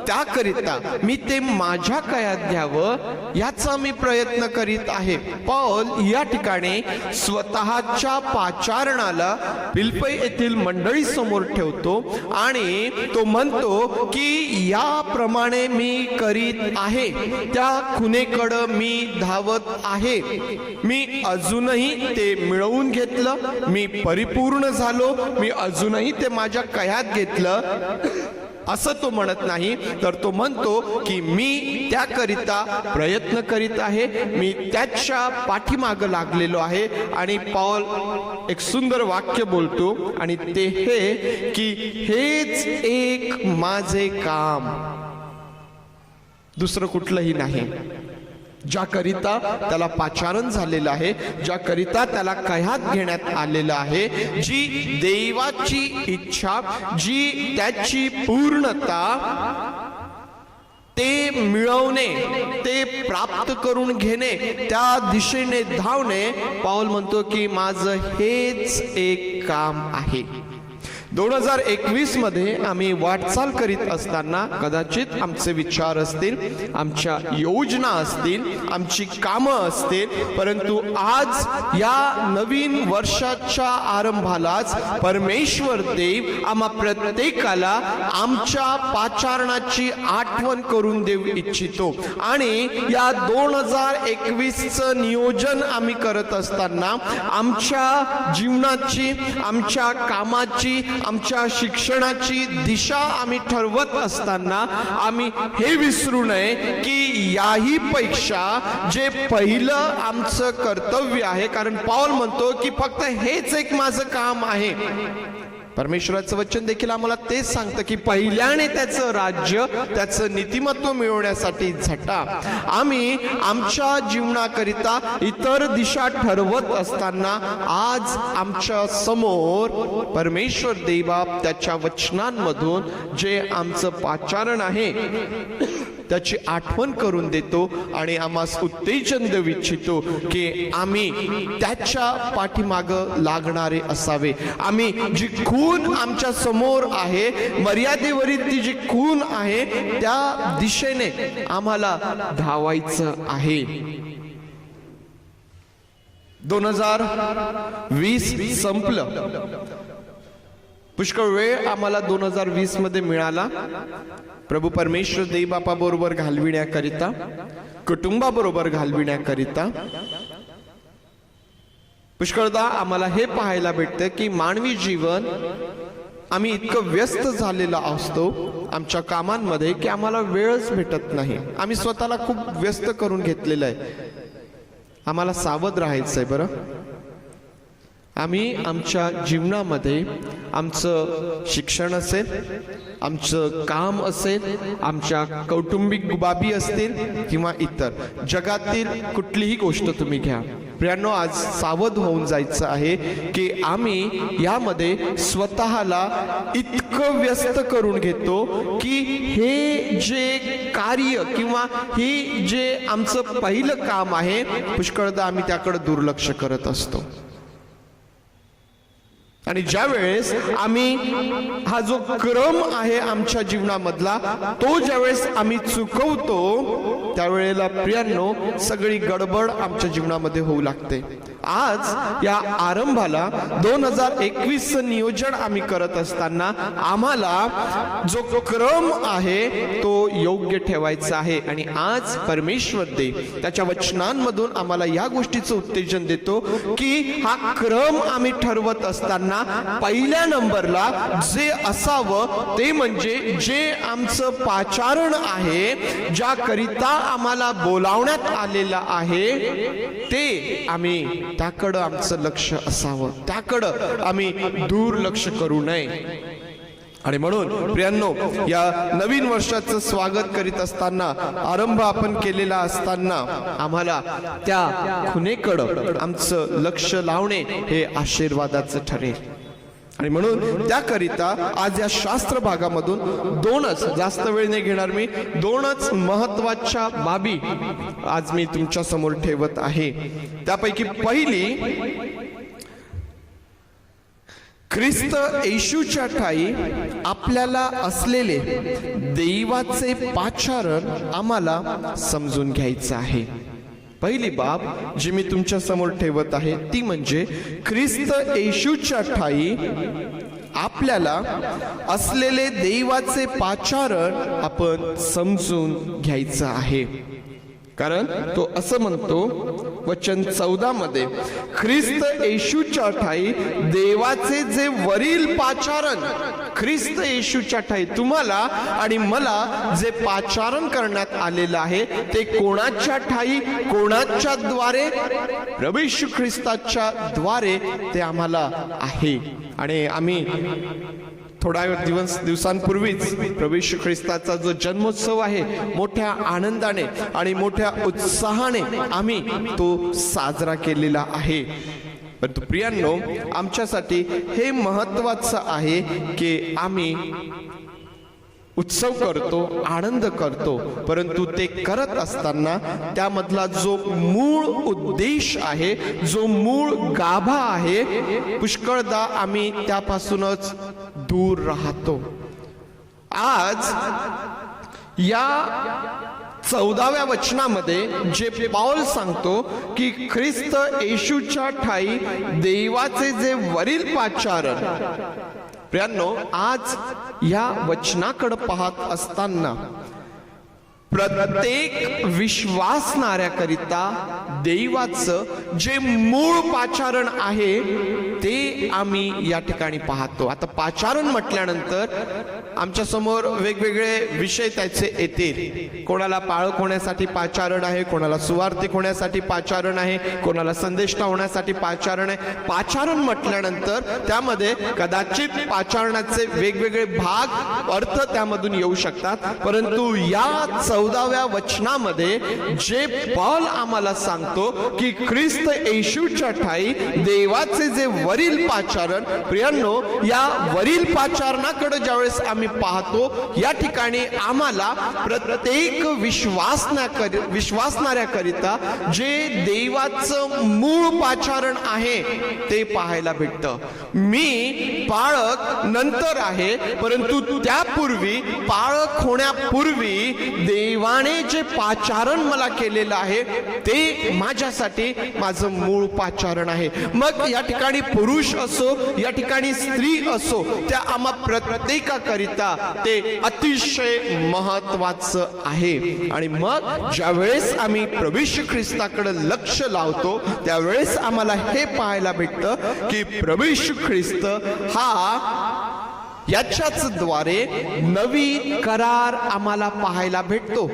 त्याकरिता मी ते माझ्या कयात घ्यावं याचा मी प्रयत्न करीत आहे. पौल या ठिकाणी स्वतःच्या पाचारणाला फिलिप्पी येथील मंडळी समोर ठेवतो आणि तो म्हणतो की याप्रमाणे मी करीत आहे, त्या खुनेकडं मी धावत आहे, मी अजूनही ते मिळवून घेतलं, मी परिपूर्ण झालो, मी अजूनही ते माझ्या कयात घेतलं असं तो म्हणत नाही, तर तो म्हणतो की मी त्याकरिता प्रयत्न करीत आहे, मी त्याच्या पाठीमागं लागलेलो आहे. आणि पौल एक सुंदर वाक्य बोलतो आणि ते हे की हेच एक माझे काम, दुसरं कुठलंही नाही. ज्या करिता त्याला पाचारण झालेलं आहे, ज्या करिता त्याला कयात घेण्यात आलेलं आहे, जी देवाची इच्छा, जी त्याची पूर्णता, ते मिळवणे, ते प्राप्त करून घेणे, त्या दिशेने धावणे, पौल म्हणतो की माझं हेच एक काम आहे. 2021 मध्ये आम्ही वाटचाल करीत असताना कदाचित आमचे विचार असतील, आमच्या योजना असतील, आमची कामं असतील, परंतु आज या नवीन वर्षाच्या आरंभालाच परमेश्वर देव आम्हा प्रत्येकाला आमच्या पाचारणाची आठवण करून देऊ इच्छितो. आणि या 2021चं नियोजन आम्ही करत असताना आमच्या जीवनाची, आमच्या कामाची, आमच्या शिक्षणाची दिशा आम्ही ठरवत असताना आम्ही हे विसरू नये की याही पेक्षा जे पहिलं आमचं कर्तव्य आहे, कारण पौल म्हणतो की फक्त हेच एक माझं काम आहे. परमेश्वराचं वचन देखील आम्हाला तेच सांगतं की पहिल्याने त्याचं राज्य, त्याचं नीतिमत्व मिळवण्यासाठी झटा. आम्ही आमच्या जीवनाकरिता इतर दिशा ठरवत असताना आज आमच्या समोर परमेश्वर देवा त्याच्या वचनांमधून जे आमचं पाचारण आहे त्याची आठवण करून देतो आणि आम्हास उत्तेजन देऊ इच्छितो की आम्ही त्याच्या पाठीमागं लागणारे असावे. आम्ही जी खून आमच्या समोर आहे, मर्यादेवरील ती जी खून आहे, त्या दिशेने आम्हाला धावायचं आहे. 2020 संपलं पुष्कळ वेळ आम्हाला 2020 मध्ये मिळाला प्रभू परमेश्वर देव बापा बरोबर घालविण्याकरिता, कुटुंबाबरोबर घालविण्याकरिता. पुष्कळदा आम्हाला हे पाहायला भेटतं की मानवी जीवन आम्ही इतकं व्यस्त झालेला असतो आमच्या कामांमध्ये की आम्हाला वेळच भेटत नाही. आम्ही स्वतःला खूप व्यस्त करून घेतलेलं आहे. आम्हाला सावध राहायचं आहे बरं. आम्ही आमच्या जीवनामध्ये आमचं शिक्षण असेल, आमचं काम असेल, आमच्या कौटुंबिक बाबी असतील किंवा इतर जगातील कुठलीही गोष्ट तुम्ही घ्या, प्रियांनो, आज सावध होऊन जायचं आहे की आम्ही यामध्ये स्वतःला इतकं व्यस्त करून घेतो की हे जे कार्य किंवा हे जे आमचं पहिलं काम आहे पुष्कळदा आम्ही त्याकडे दुर्लक्ष करत असतो. आणि ज्या वेळेस आम्ही हा जो क्रम आहे आमच्या जीवनामधला तो ज्यावेळेस आम्ही चुकवतो त्यावेळेला प्रियांनो सगळी गडबड आमच्या जीवनामध्ये होऊ लागते. आज या आरंभाला 2021 नियोजन आम्ही करत असताना आम्हाला जो क्रम आहे तो योग्य ठेवायचा आहे. आणि आज परमेश्वर देव त्याच्या वचनांमधून आम्हाला या गोष्टीचं उत्तेजन देतो की हा क्रम आम्ही ठरवत असताना पहिल्या नंबरला जे असावं ते म्हणजे जे आमचं पाचारण आहे, ज्या करिता आम्हाला बोलावण्यात आलेलं आहे ते आम्ही त्याकडं आमचं लक्ष असावं, त्याकडं आम्ही दुर्लक्ष करू नये. आणि म्हणून प्रियांनो या नवीन वर्षाचं स्वागत करीत असताना, आरंभ आपण केलेला असताना आम्हाला त्या खुणेकडं आमचं लक्ष लावणे हे आशीर्वादाचं ठरेल. आणि म्हणून त्याकरिता आज या शास्त्र भागामधून दोनच, जास्त वेळ नाही घेणार मी, दोनच महत्वाच्या बाबी आज मी तुमच्या समोर ठेवत आहे. त्यापैकी पहिली, ख्रिस्त येशूच्या ठायी आपल्याला असलेले देवाचे पाचारण आम्हाला समजून घ्यायचं आहे. पहिली बाब जी मी तुमच्या समोर ठेवत आहे ती म्हणजे ख्रिस्त येशूच्या ठायी आपल्याला असलेले देवाचे पाचारण आपण समजून घ्यायचं आहे. कारण तो असं म्हणतो वचन 14 मध्ये, ख्रिस्त येशूच्या ठायी देवाचे जे वरील पाचारण, ख्रिस्त येशूच्या ठायी तुम्हाला आणि मला जे पाचारण करण्यात आलेलं आहे ते कोणाच्या ठायी, कोणाच्या द्वारे, प्रभू येशू ख्रिस्ताच्या द्वारे ते आम्हाला आहे. आणि आम्ही थोड्या दिवसांपूर्वीच प्रभू येशू ख्रिस्ताचा जो जन्मोत्सव आहे मोठ्या आनंदाने आणि मोठ्या उत्साहाने आम्ही तो साजरा केलेला आहे. परंतु प्रियांनो आमच्यासाठी हे महत्वाचं आहे की आम्ही उत्सव करतो, आनंद करतो, परंतु ते करत असताना त्यामधला जो मूळ उद्देश आहे, जो मूळ गाभा आहे, पुष्कळदा आम्ही त्यापासूनच दूर राहतो. आज या 14व्या वचनामध्ये जे पाऊल सांगतो की ख्रिस्त येशूच्या ठायी देवाचे जे वरील पाचारण, प्रियांनो आज या वचनाकडे पाहत असताना प्रत्येक विश्वासणाऱ्याकरिता देवाचं जे मूळ पाचारण आहे ते आम्ही या ठिकाणी पाहतो. आता पाचारण म्हटल्यानंतर आमच्या समोर वेगवेगळे विषय त्याचे येतील. कोणाला पाळक होण्यासाठी पाचारण आहे, कोणाला सुवार्तिक होण्यासाठी पाचारण आहे, कोणाला संदेष्टा होण्यासाठी पाचारण आहे. पाचारण म्हटल्यानंतर त्यामध्ये कदाचित पाचारणाचे वेगवेगळे भाग, अर्थ त्यामधून येऊ शकतात. परंतु या 14व्या वचनामध्ये जे पॉल आम्हाला सांगतो की ख्रिस्त येशूच्या ठायी देवाचे जे वरील पाचारण, प्रियांनो या वरील पाचारणाकडे ज्यावेळेस आम्ही पाहतो या ठिकाणी आम्हाला प्रत्येक विश्वासणाऱ्याकरिता जे देवाचं मूळ पाचारण आहे ते पाहायला भेटतं. मी पाळक नंतर आहे, परंतु त्यापूर्वी, पाळक होण्यापूर्वी देवाने जे पाचारण मला केलेलं आहे ते माझ्यासाठी माझं मूळ पाचारण आहे. मग या ठिकाणी पुरुष असो, या ठिकाणी स्त्री असो, त्या आम्हा प्रत्येकाकरिता ते अतिशय महत्वाचं आहे. आणि मग ज्या वेळेस आम्ही प्रभू येशू ख्रिस्ताकडे लक्ष लावतो त्यावेळेस आम्हाला हे पाहायला भेटतं की प्रभू येशू ख्रिस्त हा याच्याच द्वारे नवीन करार आम्हाला पाहायला भेटतो,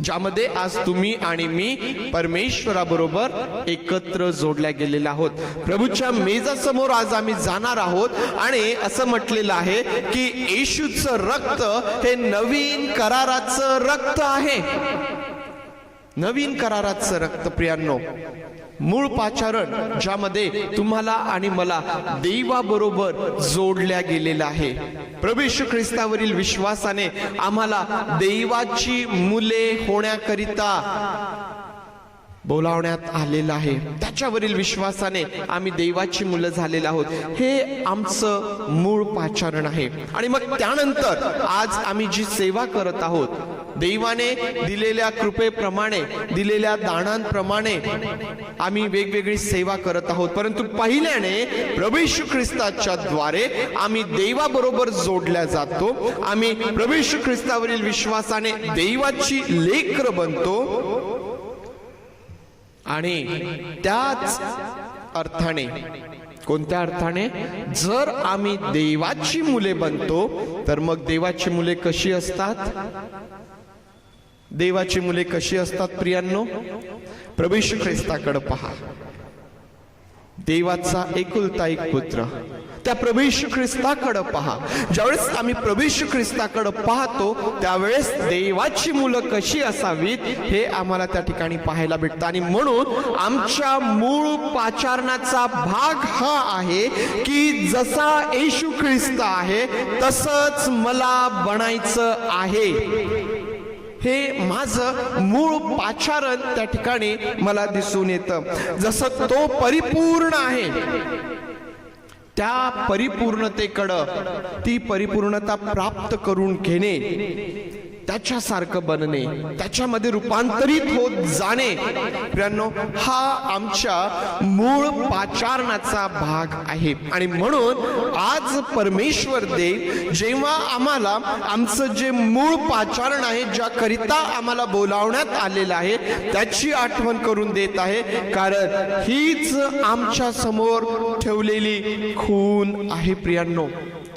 ज्यामध्ये आज तुम्ही आणि मी परमेश्वराबरोबर एकत्र जोडल्या गेलेल्या आहोत. प्रभूच्या मेजासमोर आज आम्ही जाणार आहोत आणि असं म्हटलेलं आहे की येशूचं रक्त हे नवीन कराराचं रक्त आहे. नवीन कराराचं रक्त प्रियांनो, मूळ पाचारण ज्यामध्ये तुम्हाला आणि मला देवाबरोबर जोडल्या गेलेलं आहे. प्रभू येशू ख्रिस्तावरील विश्वासाने आम्हाला देवाची मुले होण्याकरिता बोलावण्यात आलेलं आहे. त्याच्यावरील विश्वासाने आम्ही देवाची मुलं झालेलो आहोत. हे आमचं मूळ पाचारण आहे. आणि मग त्यानंतर आज आम्ही जी सेवा करत आहोत, देवाने दिलेल्या कृपेप्रमाणे, दिलेल्या दानांप्रमाणे आम्ही वेगवेगळी सेवा करत आहोत. परंतु पहिल्याने प्रभू येशू ख्रिस्ताच्या द्वारे आम्ही देवाबरोबर जोडल्या जातो. आम्ही प्रभू येशू ख्रिस्तावरील विश्वासाने देवाची लेकरं बनतो. आणि त्याच अर्थाने, कोणत्या अर्थाने, जर आम्ही देवाची मुले बनतो तर मग देवाची मुले कशी असतात? देवाची मुले कशी असतात प्रियांनो? प्रभू येशू ख्रिस्ताकडे पहा. देवाचा एकुलता एक पुत्र, त्या प्रभू येशू ख्रिस्ताकडे पहा. ज्यावेळेस आम्ही प्रभू येशू ख्रिस्ताकडे पाहतो त्यावेळेस देवाची मुलं कशी असावीत हे आम्हाला त्या ठिकाणी पाहायला भेटतं. आणि म्हणून आमच्या मूळ पाचारणाचा भाग हा आहे की जसा येशू ख्रिस्त आहे तसंच मला बनायचं आहे. हे माझं मूळ पाचारण त्या ठिकाणी मला दिसून येतं. जसं तो परिपूर्ण आहे, त्या परिपूर्णतेकडं, ती परिपूर्णता प्राप्त करून घेणे, त्याच्यासारखं बनणे, त्याच्यामध्ये रूपांतरित होत जाणे, प्रियांनो, हा आमच्या मूळ पाचारणाचा भाग आहे. आणि म्हणून आज परमेश्वर देव जेव्हा आम्हाला आमचं जे मूळ पाचारण आहे, ज्याकरिता आम्हाला बोलावण्यात आलेलं आहे, त्याची आठवण करून देत आहे. कारण हीच आमच्या समोर ठेवलेली खून आहे प्रियांनो,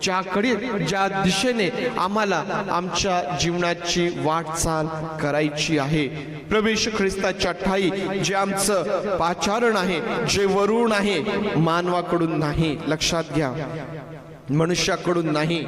ज्याकडे, ज्या दिशेने आम्हाला आमच्या जीवनाची वाटचाल करायची आहे. प्रभू येशू ख्रिस्ताच्या ठाई जे आमचं पाचारण आहे, जे वरून आहे, मानवाकडून नाही. लक्षात घ्या, मनुष्याकडून नाही.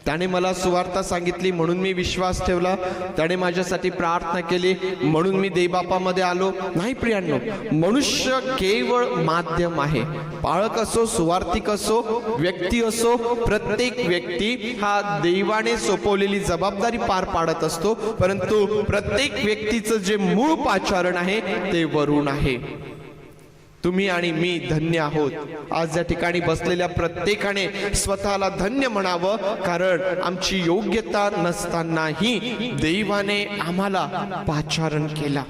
त्याने मला सुवार्ता सांगितली म्हणून मी विश्वास ठेवला, त्याने माझ्यासाठी प्रार्थना केली म्हणून मी देवबापामध्ये आलो, नाही प्रियांनो. मनुष्य केवळ माध्यम आहे. पाळक असो, सुवार्तिक असो, व्यक्ती असो, प्रत्येक व्यक्ती हा देवाने सोपवलेली जबाबदारी पार पाडत असतो. परंतु प्रत्येक व्यक्तीचं जे मूळ पाचारण आहे ते वरून आहे. तुम्ही आणि मी धन्य आहोत. आज या ठिकाणी बसलेल्या प्रत्येकाने स्वतःला धन्य म्हणावं, कारण आमची योग्यता नसतानाही देवाने आम्हाला पाचारण केला.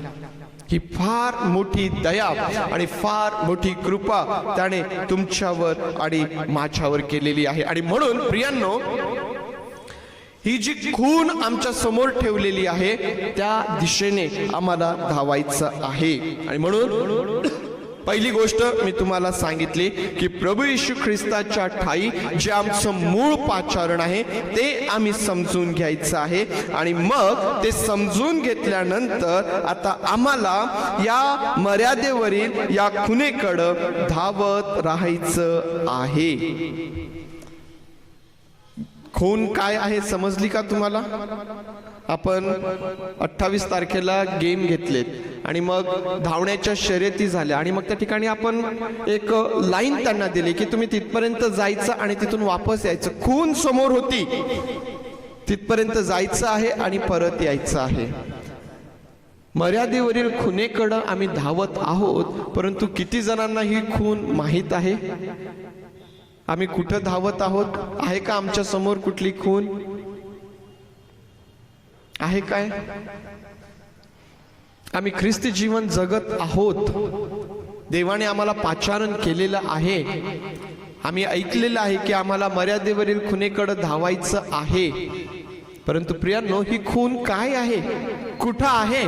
ही फार मोठी दया आणि फार मोठी कृपा त्याने तुमच्यावर आणि माझ्यावर केलेली आहे. आणि म्हणून प्रियांनो, ही जी खून आमच्या समोर ठेवलेली आहे त्या दिशेने आम्हाला धावायचं आहे. आणि म्हणून पहिली गोष्ट मी तुम्हाला सांगितली की प्रभू येशू ख्रिस्ताच्या ठाई जे आमचं मूळ पाचारण आहे ते आम्ही समजून घ्यायचं आहे. आणि मग ते समजून घेतल्यानंतर आता आम्हाला या मर्यादेवरील या खुनेकडं धावत राहायचं आहे. खून काय आहे समजली का तुम्हाला? आपण 28 तारखेला गेम घेतलेत आणि मग धावण्याच्या शर्यती झाल्या आणि मग त्या ठिकाणी आपण एक लाईन त्यांना दिली की तुम्ही तिथपर्यंत जायचं आणि तिथून वापस यायचं. खून समोर होती, तिथपर्यंत जायचं आहे आणि परत यायचं आहे. मर्यादेवरील खुनेकडं आम्ही धावत आहोत, परंतु किती जणांना ही खून माहीत आहे? आम्ही कुठं धावत आहोत? आहे का आमच्या समोर कुठली खून? आहे काय? आम्ही ख्रिस्ती जीवन जगत आहोत. देवाने आम्हाला पाचारण केलेलं आहे. आम्ही ऐकलेलं आहे की आम्हाला मर्यादेवरील खुणेकडे धावायचं आहे. परंतु प्रियांनो, ही खून काय आहे, कुठं आहे?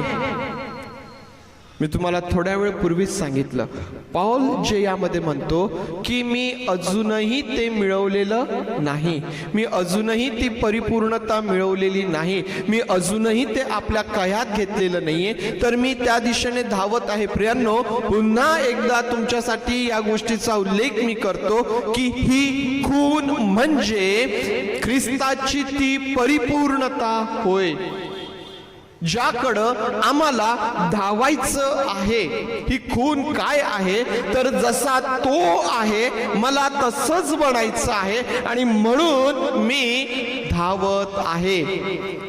मी तुम्हाला थोड्या वेळ पूर्वीच सांगितलं. पौल जे यामध्ये म्हणतो की मी अजूनही ते मिळवलेलं नाही, मी अजूनही ती परिपूर्णता मिळवलेली नाही, मी अजूनही ते आपल्या कह्यात घेतलेलं नाहीये, तर मी त्या दिशेने धावत आहे. प्रियांनो, पुन्हा एकदा तुमच्यासाठी या गोष्टीचा उल्लेख मी करतो की ही खून म्हणजे ख्रिस्ताची ती परिपूर्णता होय, ज्याकडं आम्हाला धावायचं आहे. ही खून काय आहे तर जसा तो आहे मला तसंच बनायचं आहे आणि म्हणून मी धावत आहे,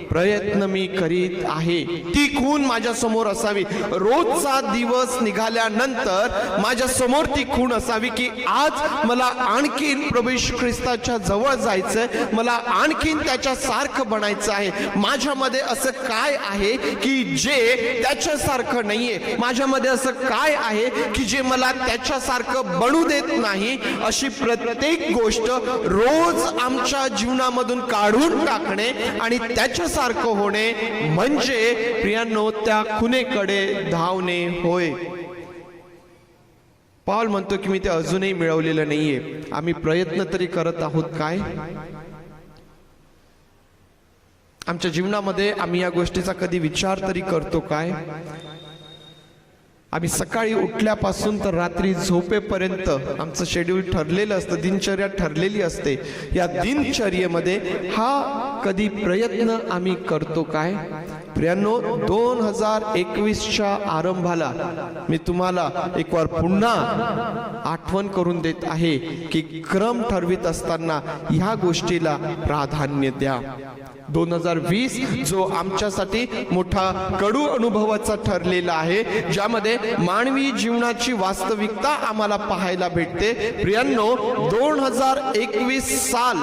प्रयत्न मी करीत आहे. ती खून माझ्या समोर असावी. रोजचा दिवस निघाल्यानंतर माझ्या समोर ती खून असावी की आज मला आणखीन प्रभू येशू ख्रिस्ताच्या जवळ जायचंय, मला आणखीन त्याच्या सारखं बनायचं आहे. माझ्यामध्ये असं काय आहे की जे त्याच्यासारखं नाहीये, माझ्यामध्ये असं काय आहे की जे मला त्याच्यासारखं बनू देत नाही. अशी प्रत्येक गोष्ट रोज आमच्या जीवनामधून काढून टाकणे आणि त्याच्यासारखं होणे म्हणजे प्रियांनो त्या खुनेकडे धावणे होय. पौल म्हणतो की मी ते अजूनही मिळवलेलं नाहीये. आम्ही प्रयत्न तरी करत आहोत काय? आमच्या जीवनामध्ये आम्ही या गोष्टीचा कधी विचार तरी करतो काय? आम्ही सकाळी उठल्यापासून तर रात्री झोपेपर्यंत आमचं शेड्यूल ठरलेलं असतं, दिनचर्या ठरलेली असते. या दिनचर्येमध्ये हा कधी प्रयत्न आम्ही करतो काय? प्रियांनो, 2021च्या आरंभाला मी तुम्हाला एक वार पुन्हा आठवण करून देत आहे की क्रम ठरवित असताना ह्या गोष्टीला प्राधान्य द्या. 2020 जो आमच्यासाठी मोठा कडू अनुभवाचा ठरलेला आहे, ज्यामध्ये मानवी जीवनाची वास्तविकता आम्हाला पाहायला भेटते. प्रियांनो, 2021 साल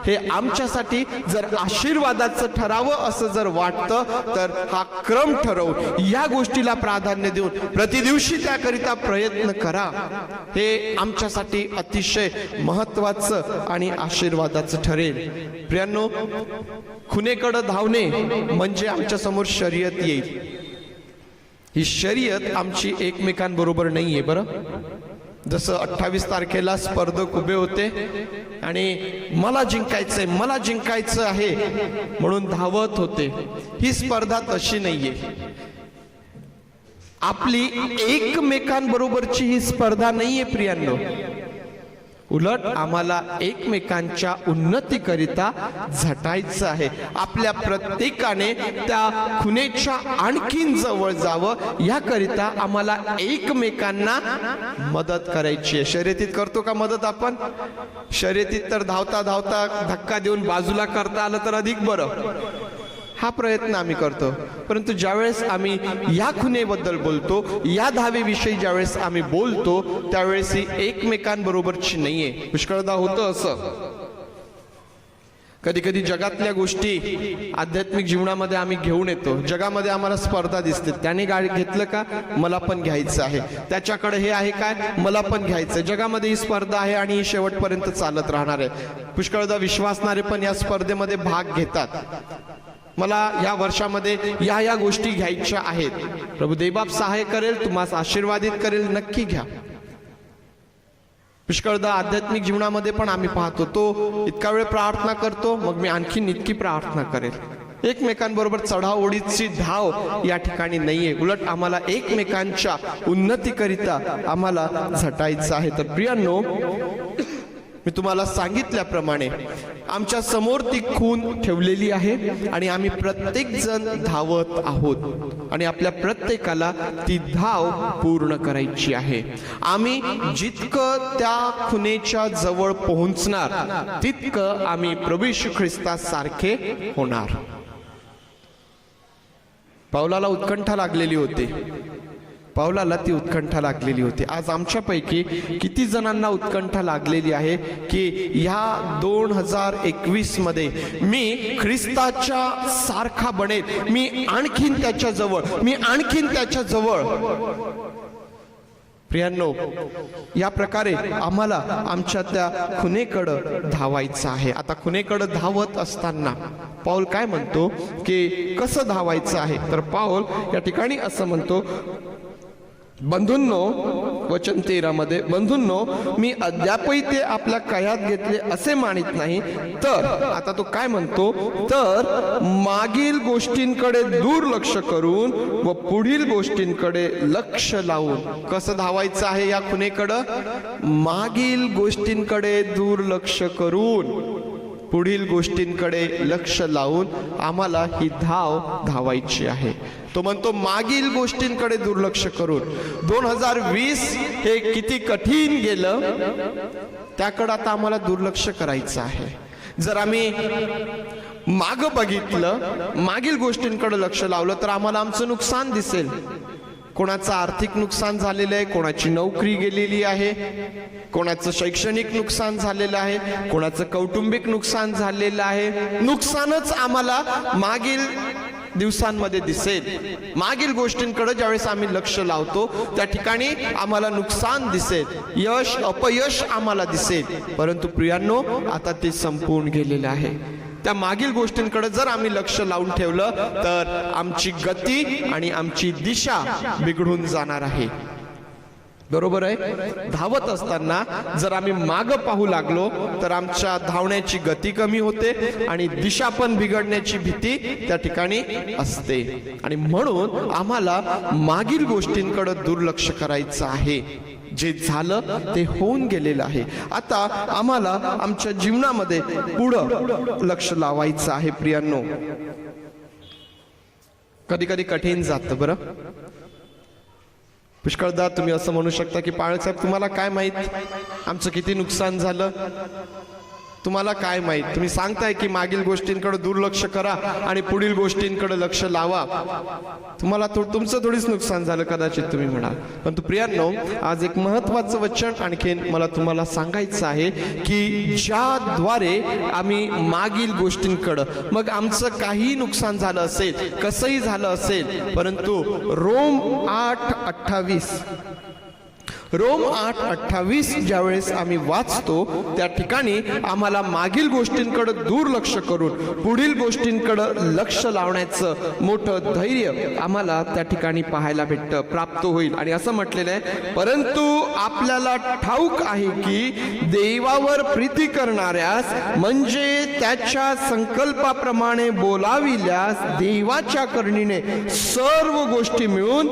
हे आमच्यासाठी जर आशीर्वादाचं ठरावं असं जर वाटतं तर हा क्रम ठरवून या गोष्टीला प्राधान्य देऊन प्रतिदिवशी त्याकरिता प्रयत्न करा. हे आमच्यासाठी अतिशय महत्वाचं आणि आशीर्वादाचं ठरेल. प्रियांनो, खुनेकडे धावणे म्हणजे आमच्या समोर शर्यत येईल. ही शर्यत आमची एकमेकांबरोबर नाहीये. बरं, जसं 28 तारखेला स्पर्धक उभे होते आणि मला जिंकायचं आहे म्हणून धावत होते. ही स्पर्धा तशी नाहीये. आपली एकमेकांबरोबरची ही स्पर्धा नाहीये प्रियांनो. उलट आम्हाला एकमेकांच्या उन्नतीकरिता झटायचं आहे. आपल्या प्रत्येकाने त्या खुनेच्या आणखीन जवळ जावं याकरिता आम्हाला एकमेकांना मदत करायची आहे. शर्यतीत करतो का मदत आपण? शर्यतीत तर धावता धावता धक्का देऊन बाजूला करता आलं तर अधिक बरं, हा प्रयत्न आम्ही करतो. परंतु ज्यावेळेस आम्ही या खुनेबद्दल बोलतो, या धावेविषयी ज्यावेळेस आम्ही बोलतो, त्यावेळेस ही एकमेकांबरोबरची नाहीये. पुष्कळदा होतं असं. कधी कधी जगातल्या गोष्टी आध्यात्मिक जीवनामध्ये आम्ही घेऊन येतो. जगामध्ये आम्हाला स्पर्धा दिसते. त्याने गाडी घेतलं का, मला पण घ्यायचं आहे. त्याच्याकडे हे आहे काय, मला पण घ्यायचं. जगामध्ये ही स्पर्धा आहे आणि ही शेवटपर्यंत चालत राहणार आहे. पुष्कळदा विश्वासणारे पण या स्पर्धेमध्ये भाग घेतात. मला या वर्षामध्ये या गोष्टी घ्यायच्या आहेत. प्रभू देवबाप सहाय्य करेल, तुम्हाला आशीर्वादित करेल, नक्की घ्या. पुष्कळदा आध्यात्मिक जीवनामध्ये पण आम्ही पाहतो, तो इतका वेळ प्रार्थना करतो, मग मी आणखीन इतकी प्रार्थना करेल. एकमेकांबरोबर चढाओढीची धाव या ठिकाणी नाहीये. उलट आम्हाला एकमेकांच्या उन्नतीकरिता आम्हाला झटायचं आहे. तर प्रियांनो, मी तुम्हाला सांगितल्याप्रमाणे आमच्या समोर ती खून ठेवलेली आहे आणि आम्ही प्रत्येक जण धावत आहोत आणि आपल्या प्रत्येकाला ती धाव पूर्ण करायची आहे. आम्ही जितकं त्या खुनेच्या जवळ पोहोचणार तितकं आम्ही प्रभू येशू ख्रिस्तासारखे होणार. पौलाला उत्कंठा लागलेली होती. पाऊलाला ती उत्कंठा लागलेली होती. आज आमच्यापैकी किती जणांना उत्कंठा लागलेली आहे की ह्या 2021 मध्ये मी ख्रिस्ताच्या सारखा बनेल, मी आणखीन त्याच्या जवळ, मी आणखीन त्याच्या जवळ. प्रियांनो, या प्रकारे आम्हाला आमच्या त्या खुणेकडं धावायचं आहे. आता खुणेकडं धावत असताना पाऊल काय म्हणतो की कसं धावायचं आहे, तर पाऊल या ठिकाणी असं म्हणतो, बंधूंनो, वचन 13 मध्ये, बंधूंनो मी अद्यापही ते आपल्या कयात घेतले असे मानित नाही, तर आता तो काय म्हणतो, तर मागील गोष्टींकडे दुर्लक्ष करून व पुढील गोष्टींकडे लक्ष लावून. कसं धावायचं आहे या खुणेकडं? मागील गोष्टींकडे दुर्लक्ष करून पुढील गोष्टींकडे लक्ष लावून आम्हाला ही धाव धावायची आहे. तो म्हणतो मागील गोष्टींकडे दुर्लक्ष करून. 2020 हे किती कठीण गेलं, त्याकडे आता आम्हाला दुर्लक्ष करायचं आहे. जर आम्ही माग बघितलं, मागील गोष्टींकडे लक्ष लावलं, तर आम्हाला आमचं नुकसान दिसेल. कोणाचं आर्थिक नुकसान झालेलं आहे, कोणाची नोकरी गेलेली आहे, कोणाचं शैक्षणिक नुकसान झालेलं आहे, कोणाचं कौटुंबिक नुकसान झालेलं आहे. नुकसानच आम्हाला मागील दिवसांमध्ये दिसेल. मागील गोष्टींकडे ज्यावेळेस आम्ही लक्ष लावतो त्या ठिकाणी आम्हाला नुकसान दिसेल, यश अपयश आम्हाला दिसेल. परंतु प्रियांनो, आता ते संपून गेलेलं आहे. त्या मागील गोष्टींकडे जर आम्ही लक्ष लावून ठेवलं तर आमची गती आणि आमची दिशा बिघडून जाणार आहे. बरोबर आहे. धावत असताना जर आम्ही माग पाहू लागलो तर आमच्या धावण्याची गती कमी होते आणि दिशा पण बिघडण्याची भीती त्या ठिकाणी असते. आणि म्हणून आम्हाला मागील गोष्टींकडे दुर्लक्ष करायचं आहे. जे झालं ते होऊन गेलेलं आहे. आता आम्हाला आमच्या जीवनामध्ये पुढं लक्ष लावायचं आहे. प्रियांनो, कधी कधी कठीण जातं बरं. पुष्कळदा तुम्ही असं म्हणू शकता की पाळ साहेब, तुम्हाला काय माहित आमचं किती नुकसान झालं, तुम्हाला काय माहित. तुम्ही सांगताय की मागील गोष्टींकडे दुर्लक्ष करा आणि पुढील गोष्टींकडे लक्ष लावा, तुम्हाला तुमचं थोडीच नुकसान झालं कदाचित तुम्ही म्हणाल. परंतु प्रियांनो, आज एक महत्वाचं वचन आणखीन मला तुम्हाला सांगायचं आहे की ज्याद्वारे आम्ही मागील गोष्टींकडं, मग आमचं काही नुकसान झालं असेल, कसंही झालं असेल, परंतु रोम 8:28 ज्यावेळेस आम्ही वाचतो त्या ठिकाणी आम्हाला मागील गोष्टींकडे दुर्लक्ष करून पुढील गोष्टींकडे लक्ष लावण्याचं मोठं धैर्य आम्हाला त्या ठिकाणी पाहायला भेटतं, प्राप्त होईल. आणि असं म्हटलेलं आहे, परंतु आपल्याला ठाऊक आहे की देवावर प्रीती करणाऱ्यास, म्हणजे त्याच्या संकल्पाप्रमाणे बोलाविल्यास, देवाच्या करणीने सर्व गोष्टी मिळून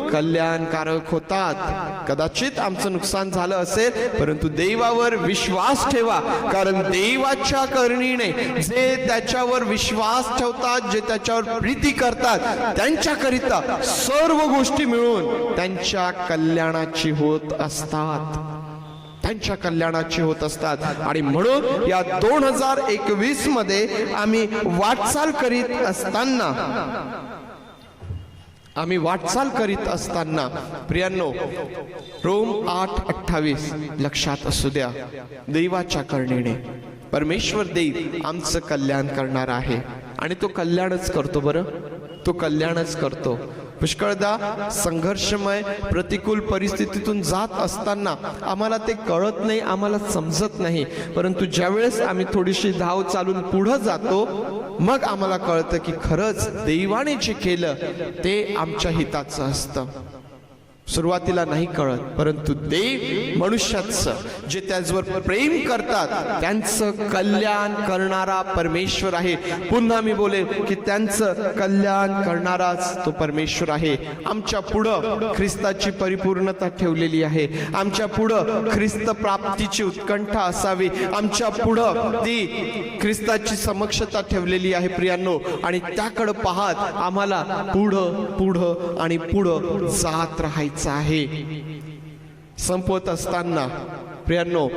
कल्याणकारक होतात. कदाचित आमचं नुकसान झालं असेल, परंतु देवावर विश्वास ठेवा, कारण देवाच्या करणीने जे त्याच्यावर विश्वास ठेवतात, जे त्याच्यावर प्रीती करतात, त्यांच्याकरिता सर्व गोष्टी मिळून त्यांच्या कल्याणाची होत असतात, त्यांच्या कल्याणाची होत असतात. आणि म्हणून या 2021 मध्ये आम्ही वाटचाल करीत असताना प्रियांनो, रोम 8:28 लक्षात असू द्या. देवाच्या करणीने परमेश्वर देव आमचं कल्याण करणार आहे आणि तो कल्याणच करतो बरं, तो कल्याणच करतो. पुष्कळदा संघर्षमय प्रतिकूल परिस्थितीतून जात असताना आम्हाला ते कळत नाही, आम्हाला समजत नाही. परंतु ज्यावेळेस आम्ही थोडीशी धाव चालून पुढे जातो, मग आम्हाला कळतं की खरंच देवाने जे केलं ते आमच्या हिताचं असतं. सुरुवातीला नाही कळत, परंतु देव मनुष्याचं, जे त्याच्यावर प्रेम करतात त्यांचं कल्याण करणारा परमेश्वर आहे. पुन्हा मी बोलेन की त्यांचं कल्याण करणाराच तो परमेश्वर आहे. आमच्या पुढं ख्रिस्ताची परिपूर्णता ठेवलेली आहे. आमच्या पुढं ख्रिस्त प्राप्तीची उत्कंठा असावी. आमच्या पुढं ती ख्रिस्ताची समक्षता ठेवलेली आहे प्रियांनो. आणि त्याकडे पाहत आम्हाला पुढं आणि पुढं जात राहायचं आहे. संपवत असताना प्रियांनो,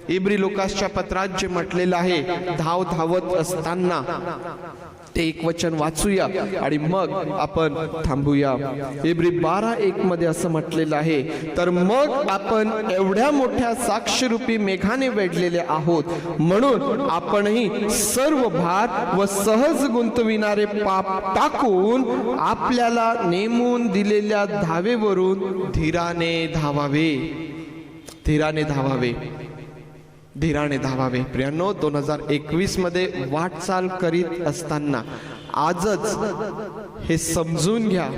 इब्री लोकासच्या पत्रात जे म्हटलेलं आहे, धावत असताना ते एक वचन वाचूया आणि मग आपण थांबूया. इब्री 12:1 मध्ये असं म्हटलेलं आहे, तर मग आपण एवढ्या मोठ्या साक्षरूपी मेघाने वेढलेले आहोत, म्हणून आपणही सर्व भार व सहज गुंतविणारे पाप टाकून आपल्याला नेमून दिलेल्या धावेवरून धीराने धावावे. धीराने धावावे, धीराने धावावे. प्रियांनो, 2021 मध्ये वाटचाल करीत असताना आजच हे समजून घ्या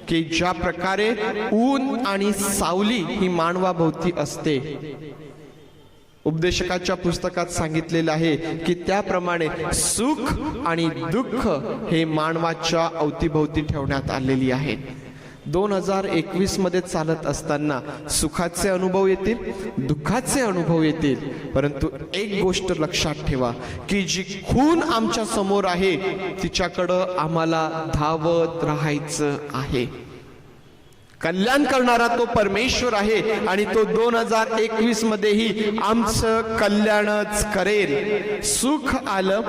की ज्या प्रकारे ऊन आणि सावली ही मानवाभोवती असते, उपदेशकाच्या पुस्तकात सांगितलेलं आहे की त्याप्रमाणे सुख आणि दुःख हे मानवाच्या अवतीभोवती ठेवण्यात आलेली आहेत. 2021 मध्ये चालत असताना सुखाचे अनुभव येतील, दुःखाचे अनुभव येतील, परंतु एक गोष्ट लक्षात ठेवा की जी खून आमच्या समोर आहे तिच्याकडं आम्हाला धावत राहायचं आहे. कल्याण करणारा तो परमेश्वर आहे आणि तो 2021 मध्येही आमचं कल्याणच करेल. सुख आलं,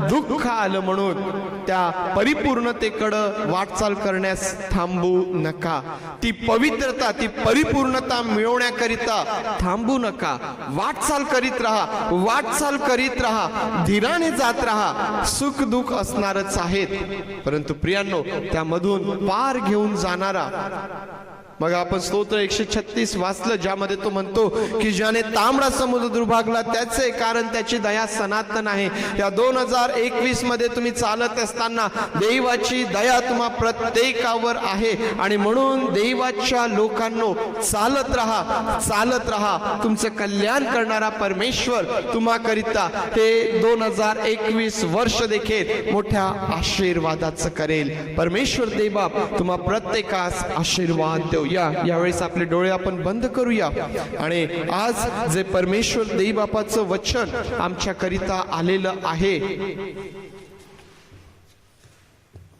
दुःख आलं म्हणून त्या परिपूर्णतेकडं वाटचाल करण्यास थांबू नका. ती पवित्रता, ती परिपूर्णता मिळवण्याकरिता थांबू नका. वाटचाल करीत राहा, वाटचाल करीत राहा, धीराने जात राहा. सुख दुःख असणारच आहेत, परंतु प्रियांनो त्यामधून पार घेऊन जाणारा. मग आपण स्तोत्र 136 वाचलं, ज्यामध्ये तो म्हणतो की ज्याने तांबडा समुद्र दुर्भागला त्याचे कारण त्याची दया सनातन आहे. या 2021 मध्ये तुम्ही चालत असताना देवाची दया तुम्हा प्रत्येकावर आहे आणि म्हणून देवाच्या लोकांनो चालत राहा, चालत राहा. तुमचं कल्याण करणारा परमेश्वर तुम्हाकरिता हे 2021 वर्ष देखील मोठ्या आशीर्वादाचं करेल. परमेश्वर देवबाप तुम्हा प्रत्येकास आशीर्वाद देऊ. यावेळेस आपले डोळे आपण बंद करूया आणि आज जे परमेश्वर देवबापाचं वचन आमच्या करिता आलेलं आहे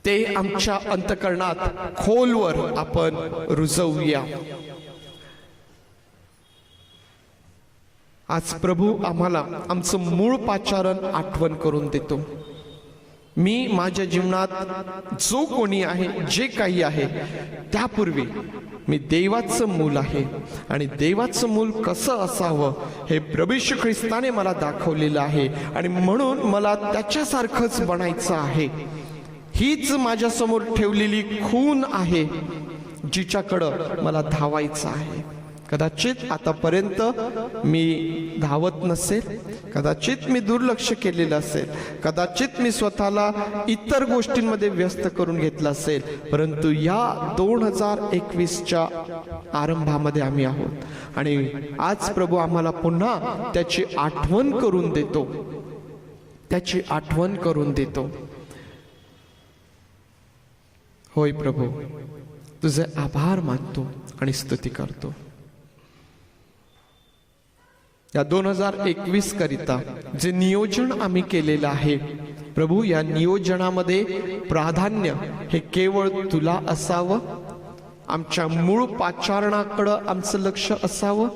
ते आमच्या अंतःकरणात खोलवर आपण रुजवूया. आज प्रभू आम्हाला आमचं मूळ पाचारण आठवण करून देतो. मी माझ्या जीवनात जो कोणी आहे, जे काही आहे, त्यापूर्वी मी देवाचं मूल आहे आणि देवाचं मूल कसं असावं हे प्रभू येशू ख्रिस्ताने मला दाखवलेलं आहे आणि म्हणून मला त्याच्यासारखंच बनायचं आहे. हीच माझ्या समोर ठेवलेली खून आहे जिच्याकडं मला धावायचं आहे. कदाचित आतापर्यंत मी धावत नसेल, कदाचित मी दुर्लक्ष केलेलं असेल, कदाचित मी स्वतःला इतर गोष्टींमध्ये व्यस्त करून घेतलं असेल, परंतु या 2021च्या आरंभामध्ये आम्ही आहोत आणि आज प्रभू आम्हाला पुन्हा त्याची आठवण करून देतो, त्याची आठवण करून देतो. होय प्रभू, तुझे आभार मानतो आणि स्तुती करतो. या 2021 करिता जे नियोजन आम्ही केलेलं आहे प्रभू, या नियोजनामध्ये प्राधान्य हे केवळ तुला असावं, आमच्या मूळ पाचारणाकडं आमचं लक्ष असावं,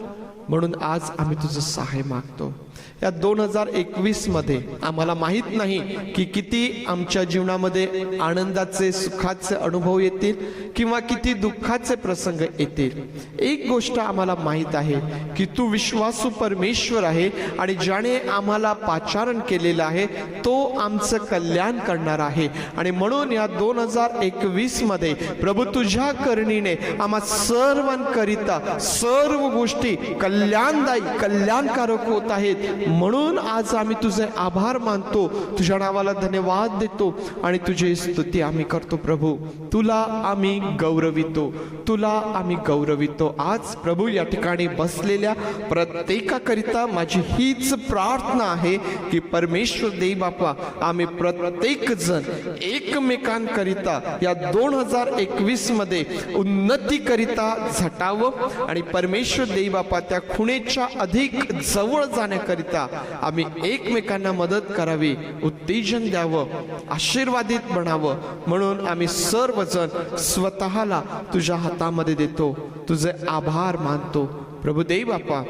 म्हणून आज आम्ही तुझं सहाय्य मागतो. या 2021 मध्ये आम्हाला माहित नाही की किती आमच्या जीवनामध्ये आनंदाचे सुखाचे अनुभव येतील किंवा किती दुःखाचे प्रसंग येतील. एक गोष्ट आम्हाला माहित आहे की तू विश्वासू परमेश्वर आहे आणि ज्याने आम्हाला पाचारण केलेलं आहे तो आमचं कल्याण करणार आहे आणि म्हणून या 2021 मध्ये प्रभू तुझ्या करुणेने आम्हा सर्वांकरिता सर्व गोष्टी कल्याणदायी कल्याणकारक होत आहेत. म्हणून आज आम्ही तुझे आभार मानतो, तुझ्या नावाला धन्यवाद देतो आणि तुझी स्तुती आम्ही करतो. प्रभू तुला आम्ही गौरवितो, तुला आम्ही गौरवितो. आज प्रभू या ठिकाणी बसलेल्या प्रत्येकाकरिता माझी हीच प्रार्थना आहे की परमेश्वर देव बापा, आम्ही प्रत्येक जण एकमेकांकरिता या 2021 मध्ये उन्नतीकरिता झटावं आणि परमेश्वर देव बापा त्या खुणेच्या अधिक जवळ जाण्याकरिता आम्ही एकमेकांना मदत करावी, उत्तेजन द्यावं, आशीर्वादित बनावं. म्हणून आम्ही सर्वजण स्वतःला तुझ्या हातामध्ये देतो, तुझे आभार मानतो. प्रभू देव बापा,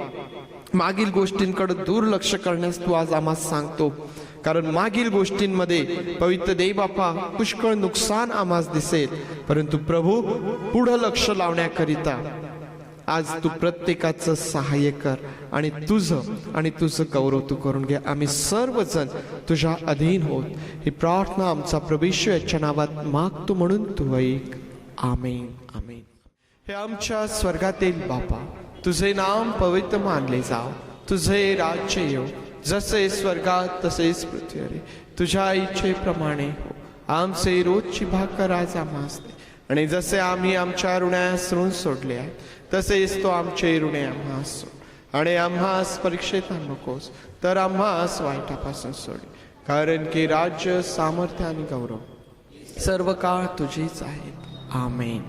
मागील गोष्टींकडे दुर्लक्ष करण्यास तू आज आम्हाला सांगतो. कारण मागील गोष्टींमध्ये पवित्र देव बापा पुष्कळ नुकसान आम्हास दिसेल, परंतु प्रभू पुढं लक्ष लावण्याकरिता आज तू प्रत्येकाचं सहाय्य कर आणि तुझं गौरव तू करून घे. आम्ही सर्वजण तुझ्या अधीन होत ही प्रार्थना आमचा प्रभू येशू याच्या नावात मागतो म्हणून तू ऐक. आमेन आमेन. हे आमच्या स्वर्गातील बापा, तुझे नाम पवित्र मानले जाव, तुझे राज्य येऊ, जसे स्वर्गात तसेच पृथ्वीवर. तुझ्या इच्छेप्रमाणे हो. आमचे रोजची भाकर आज आम्हास दे, आणि जसे आम्ही आमच्या ऋणास ऋण सोडले आहे तसेच तो आमचे ऋणे आम्हास सोड, आणि आम्हास परीक्षेत नकोस तर आम्हास वाईटापासून सोड. कारण की राज्य, सामर्थ्य आणि गौरव सर्व काळ तुझीच आहे. आमेन.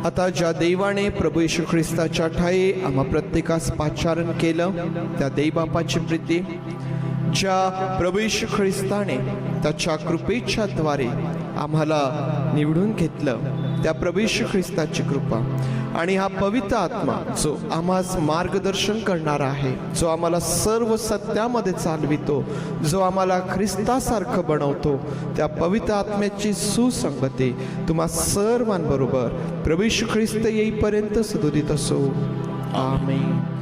आता ज्या देवाने प्रभू येशू ख्रिस्ताच्या ठाई आम्हा प्रत्येकास पाचारण केलं, त्या देवबापाची प्रीती, ज्या प्रभू येशू ख्रिस्ताने त्याच्या कृपेच्या द्वारे आम्हाला निवडून घेतलं, त्या प्रभू येशू ख्रिस्ताची कृपा आणि हा पवित्र आत्मा जो आम्हास मार्गदर्शन करणार आहे, जो आम्हाला सर्व सत्यामध्ये चालवितो, जो आम्हाला ख्रिस्तासारखं बनवतो, त्या पवित्र आत्म्याची सुसंगती तुम्हा सर्वांबरोबर प्रभू येशू ख्रिस्त येईपर्यंत सदोदित असो. आमेन.